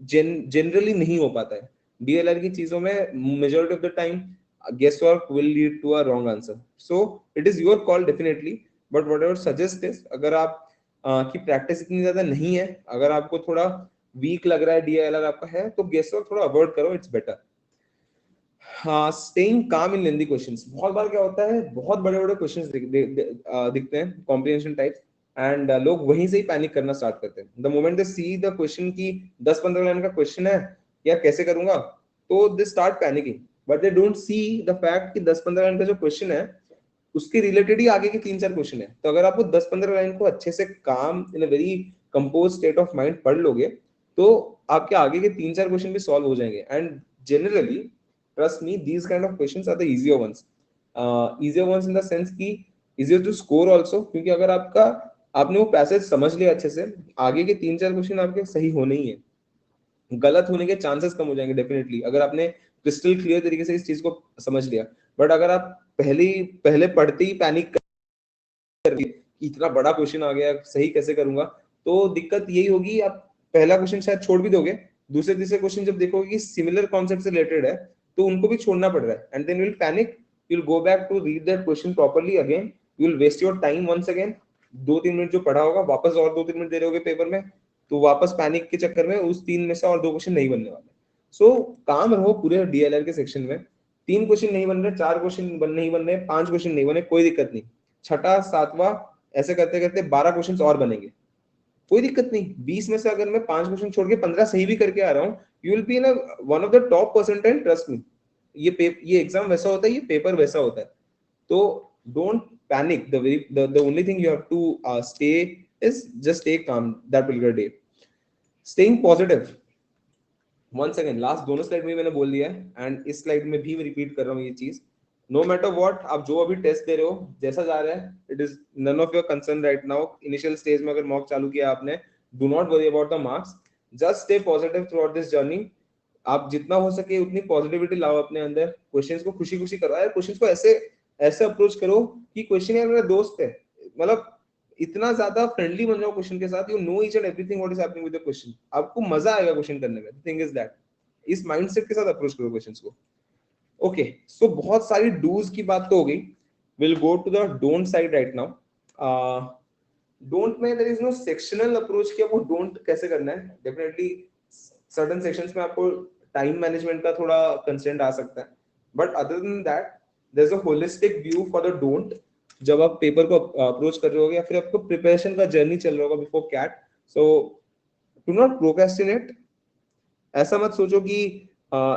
जनरली नहीं हो पाता है डीएलआर की चीजों में। Majority of the time guess work will lead to a wrong answer, so it is your call definitely, but whatever suggest is, अगर आप की प्रैक्टिस इतनी ज्यादा नहीं है, अगर आपको थोड़ा वीक लग रहा है डीएलआर आपका है, तो गेस वर्क थोड़ा अवॉइड करो, इट्स बेटर। हाँ, स्टेइंग काम इन लेंदी क्वेश्चंस, बहुत बार क्या होता है, बहुत बड़े बड़े क्वेश्चंस दिखते हैं कॉम्प्रिहेंशन टाइप्स, एंड लोग वहीं से ही पैनिक करना स्टार्ट करते हैं। The moment they see the question की 10-15 लाइन का क्वेश्चन है या कैसे करूंगा, तो they start panicking, but they don't see the fact कि 10-15 लाइन का जो क्वेश्चन है उसके रिलेटेड ही आगे के 3-4 क्वेश्चन है। तो अगर आप वो 10-15 लाइन को अच्छे से calm in a very compose state of mind पढ़ लोगे, तो आपके आगे के 3-4 क्वेश्चन भी सॉल्व हो जाएंगे। And generally trust me, these kind of questions are the easier ones, easier ones in the sense कि easier to score also, क्योंकि अगर आपका आपने वो पैसेज समझ लिया अच्छे से, आगे के 3-4 क्वेश्चन आपके सही होने ही है, गलत होने के चांसेस कम हो जाएंगे डेफिनेटली, अगर आपने क्रिस्टल क्लियर तरीके से इस चीज को समझ लिया। बट अगर आप पहले पढ़ते ही पैनिक कर दिए, इतना बड़ा क्वेश्चन आ गया, सही कैसे करूंगा, तो दिक्कत यही होगी, आप पहला क्वेश्चन शायद छोड़ भी दोगे, दूसरे तीसरे क्वेश्चन जब देखोगे कि सिमिलर कॉन्सेप्ट से रिलेटेड है तो उनको भी छोड़ना पड़ रहा है, and then you will panic, you will go back to read that question properly again, you will waste your time once again, 2-3 minute जो पढ़ा होगा वापस और 2-3 मिनट दे रहे होगे पेपर में, तो वापस पैनिक के चक्कर में उस 3 में से और 2 क्वेश्चन नहीं बनने वाले। सो काम रहो पूरे डीएलआर के सेक्शन में, 3 क्वेश्चन नहीं बन रहे, 4 क्वेश्चन नहीं बन रहे, 5 क्वेश्चन नहीं बने, कोई दिक्कत नहीं, छठा सातवां ऐसे करते करते 12 क्वेश्चन और बनेंगे, कोई दिक्कत नहीं। 20 में से अगर मैं 5 क्वेश्चन छोड़ के 15 सही भी करके आ रहा हूँ, you will be in one of the top percentile, trust me. ये एग्जाम वैसा होता है, ये पेपर वैसा होता है, तो don't panic, the only thing you have to stay is just stay calm that particular day, staying positive। One second, last दोनों स्लाइड में मैंने बोल दिया है एंड इस स्लाइड में भी रिपीट कर रहा हूँ ये चीज, नो मैटर व्हाट, आप जो अभी टेस्ट दे रहे हो जैसा जा रहा है, it is none of your concern right now. Initial stage में अगर मॉक चालू किया आपने, do not worry about the marks, just stay positive throughout this journey. आप जितना हो सके उतनी पॉजिटिविटी लाओ अपने अंदर, क्वेश्चंस को खुशी खुशी करो यार, क्वेश्चंस को ऐसे ऐसे अप्रोच करो कि क्वेश्चन यार मेरा दोस्त है, मतलब इतना ज्यादा फ्रेंडली बन जाओ क्वेश्चन के साथ, you know each and everything what is happening with the question, आपको मजा आएगा क्वेश्चन करने में। द थिंग इज दैट इस माइंडसेट के साथ अप्रोच करो क्वेश्चंस को। ओके, सो बहुत सारी डूज की बात तो हो गई, will go to the don't side right now. Don't में there is no sectional approach कि आपको डोंट कैसे करना है, डेफिनेटली सर्टेन सेक्शंस में आपको टाइम मैनेजमेंट का थोड़ा कंस्ट्रेंट आ सकता है, but other than that there is a holistic view for the don't. जब आप पेपर को अप्रोच कर रहे होगे या फिर आपको प्रिपरेशन का जर्नी चल रहा होगा before CAT, so do not procrastinate. ऐसा मत सोचो कि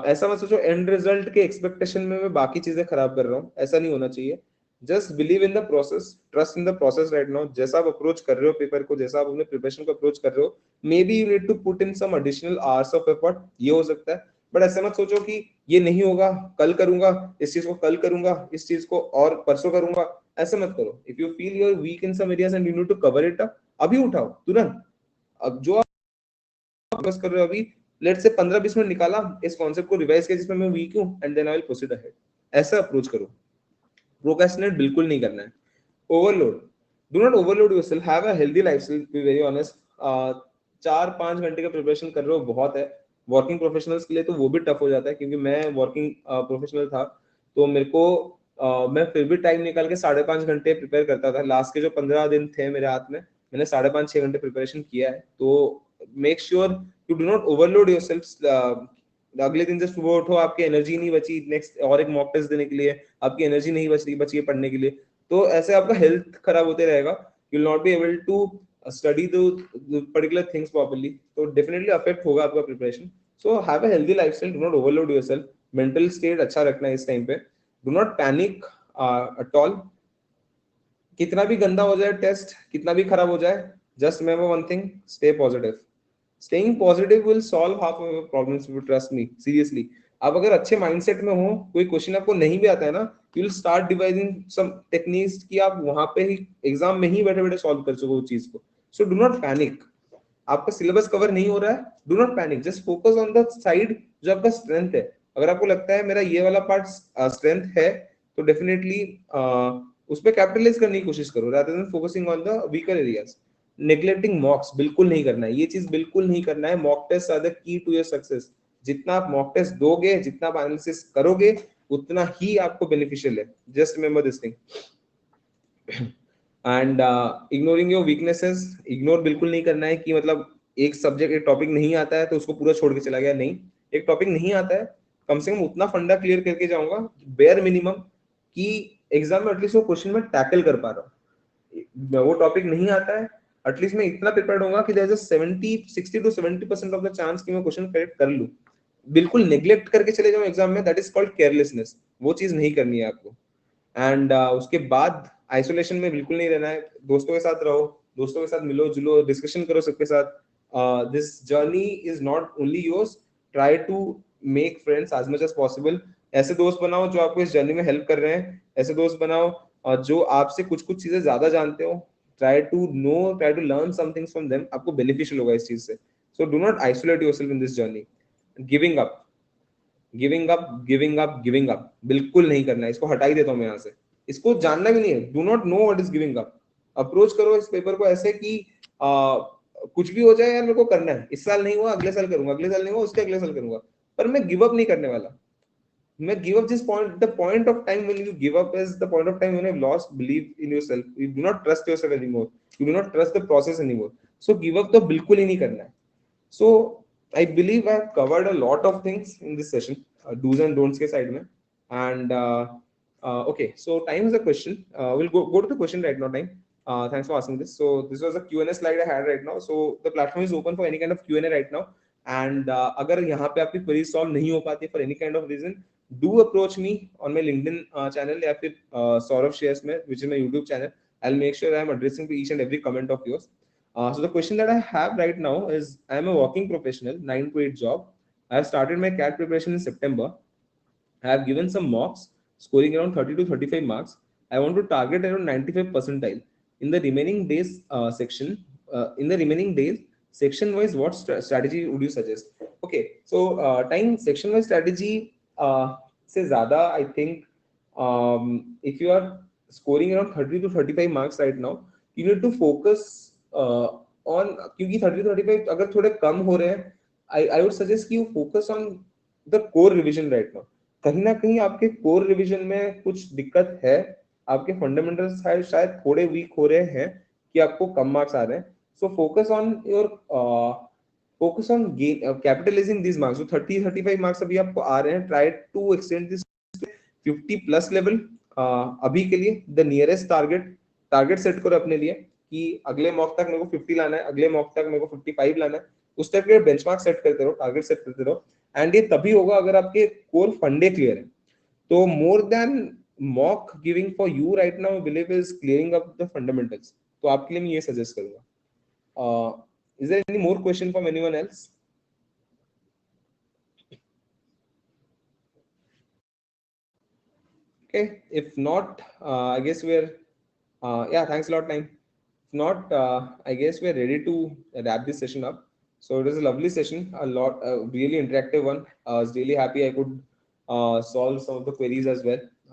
ऐसा मत सोचो एंड रिजल्ट के एक्सपेक्टेशन में मैं बाकी चीजें खराब कर रहा हूँ, ऐसा नहीं होना चाहिए। Just believe in the process, trust in the process right now. जैसा आप अप्रोच कर रहे हो पेपर को, जैसा आप अपने प्रिपरेशन को अप्रोच कर रहे हो, maybe you need to put in some additional hours of effort, ये हो सकता है, बट ऐसे मत सोचो कि ये नहीं होगा, कल करूंगा इस चीज को, कल करूंगा इस चीज को, और परसों करूंगा, ऐसे मत करो। If you feel you are weak in some areas and you need to cover it up, अभी उठाओ तुरंत। अब जो फोकस कर रहे हो अभी, लेट्स से 15-20 मिनट निकाला, इस कॉन्सेप्ट को रिवाइज किया जिसमें मैं वीक हूं, and then I will proceed ahead, ऐसा अप्रोच करो। प्रोक्रेस्टिनेट बिल्कुल नहीं करना है। Overload, do not overload yourself, have a healthy lifestyle, be very honest. 4-5 घंटे का प्रिपरेशन कर रहे हो बहुत है, वर्किंग प्रोफेशनल्स के लिए तो वो भी टफ हो जाता है, क्योंकि मैं वर्किंग प्रोफेशनल था, तो मेरे को मैं फिर भी टाइम निकाल के 5.5 घंटे प्रिपेयर करता था। लास्ट के जो 15 दिन थे मेरे हाथ में, मैंने 5.5-6 घंटे प्रिपरेशन किया है। तो make sure you do not overload yourself. अगले दिन जब सुबह उठो आपकी एनर्जी नहीं बची नेक्स्ट और एक मॉक टेस्ट देने के लिए, आपकी एनर्जी नहीं बची है पढ़ने के लिए, तो ऐसे आपका हेल्थ खराब होते रहेगा, you will not be able to study the particular things properly, तो डेफिनेटली अफेक्ट होगा आपका preparation. So have a healthy lifestyle, do not overload yourself, mental state अच्छा रखना है इस टाइम पे, do not panic at all. कितना भी गंदा हो जाए टेस्ट, कितना भी खराब हो जाए, just remember one thing, stay positive. Staying positive will solve half of your problems if you trust me, seriously. आप अगर अच्छे माइंडसेट में हो, कोई क्वेश्चन आपको नहीं भी आता है ना, you will start devising some techniques कि आप वहां पे ही एग्जाम में ही बैठे बैठे सॉल्व कर सको उस चीज को. सो डू नॉट पैनिक. आपका सिलेबस कवर नहीं हो रहा है, do not panic, just focus on the side जो आपका स्ट्रेंथ है. अगर आपको लगता है मेरा ये वाला पार्ट स्ट्रेंथ है, तो डेफिनेटली उस पर कैपिटलाइज करने की कोशिश करो rather than focusing on the weaker areas. Neglecting मॉक्स बिल्कुल नहीं करना है, ये चीज बिल्कुल नहीं करना है. Mock test are the key to your success. जितना आप मॉक टेस्ट दोगे, जितना आप एनालिसिस करोगे, उतना ही आपको बेनिफिशियल है. Just remember this thing. And ignoring your weaknesses, ignore बिल्कुल नहीं करना है कि मतलब एक सब्जेक्ट, एक टॉपिक नहीं आता है तो उसको पूरा छोड़ के चला गया. नहीं, एक टॉपिक नहीं आता है, कम से कम उतना फंडा क्लियर करके जाऊंगा बेयर मिनिमम कि एग्जाम में एटलीस्ट वो क्वेश्चन में टैकल कर पा रहा हूँ. वो टॉपिक नहीं आता है, एटलीस्ट मैं इतना प्रिपेयर्ड होगा कि there is a 60 to 70% of the chance कि मैं क्वेश्चन करेक्ट कर लूं. बिल्कुल नेग्लेक्ट करके चले जाऊं एग्जाम में, दैट इज कॉल्ड केयरलेसनेस. वो चीज नहीं करनी है आपको. एंड उसके बाद आइसोलेशन में बिल्कुल नहीं रहना है. दोस्तों के साथ रहो, दोस्तों के साथ मिलो जुलो, डिस्कशन करो सबके साथ. This journey is not only yours. Try to make friends as much as possible. ऐसे दोस्त बनाओ जो आपको इस जर्नी में हेल्प कर रहे हैं. ऐसे दोस्त बनाओ जो आपसे कुछ कुछ चीजें ज्यादा जानते हो. Try to know, try to learn something from them. आपको बेनिफिशियल होगा इस चीज से. So do not isolate yourself in this journey. Giving up, giving up, giving up, giving up बिल्कुल नहीं करना है. इसको हटा ही देता हूं मैं यहाँ से. इसको जानना भी नहीं है. Do not know what is giving up. Approach करो इस पेपर को ऐसे कि कुछ भी हो जाए यार, मेरे को करना है. इस साल नहीं हुआ अगले साल करूंगा, अगले साल नहीं हुआ उसके अगले साल करूंगा, पर मैं गिव अप नहीं करने वाला. मैं गिव अप जिस point, the point of time when you give up is the point of time when you have lost believe in yourself. You do not trust yourself anymore. You do not trust the process anymore. So give up तो बिल्कुल ही नहीं करना है. So I believe I've covered a lot of things in this session, do's and don'ts के side में. And okay, so time is a question. We'll go to the question right now. Time. Thanks for asking this. So this was a Q&A slide I had right now. So the platform is open for any kind of Q&A right now. And अगर यहाँ पे आपकी query solve नहीं हो पाती for any kind of reason, do approach me on my LinkedIn channel या फिर Saurav Shares में, which is my YouTube channel. I'll make sure I'm addressing to each and every comment of yours. So the question that I have right now is, I am a working professional, 9 to 8 job. I have started my CAT preparation in September. I have given some mocks, scoring around 30 to 35 marks. I want to target around 95 percentile. In the remaining days in the remaining days, section wise, what strategy would you suggest? Okay, so time section wise strategy से ज़्यादा I think if you are scoring around 30 to 35 marks right now, you need to focus on, क्योंकि 30-35 अगर थोड़े कम हो रहे हैं, आई वुड सजेस्ट कि you focus on the core revision right now. कहीं ना कहीं आपके कोर रिवीजन में कुछ दिक्कत है, आपके फंडामेंटल्स शायद थोड़े वीक हो रहे हैं कि आपको कम मार्क्स आ रहे हैं. So focus on your, focus on capitalizing this marks. जो 30-35 मार्क्स अभी आपको आ रहे हैं, try to extend this 50 plus level. अभी के लिए द नियरेस्ट टारगेट सेट करो अपने लिए कि अगले मॉक तक मेरे को 50 लाना है, अगले मॉक तक मेरे को 55 लाना है. उस टाइप के बेंचमार्क सेट करते रहो, टारगेट सेट करते रहो. एंड ये तभी होगा अगर आपके कोर फंडे क्लियर है. तो more than mock giving for you right now, believe is clearing up the fundamentals. तो आपके लिए मैं ये सजेस्ट करूंगा. Is there any more question from anyone else? Okay, if not, I guess we're yeah, thanks a lot, time. If not, I guess we're ready to wrap this session up. So it was a lovely session, a lot, really interactive one. I was really happy I could solve some of the queries as well.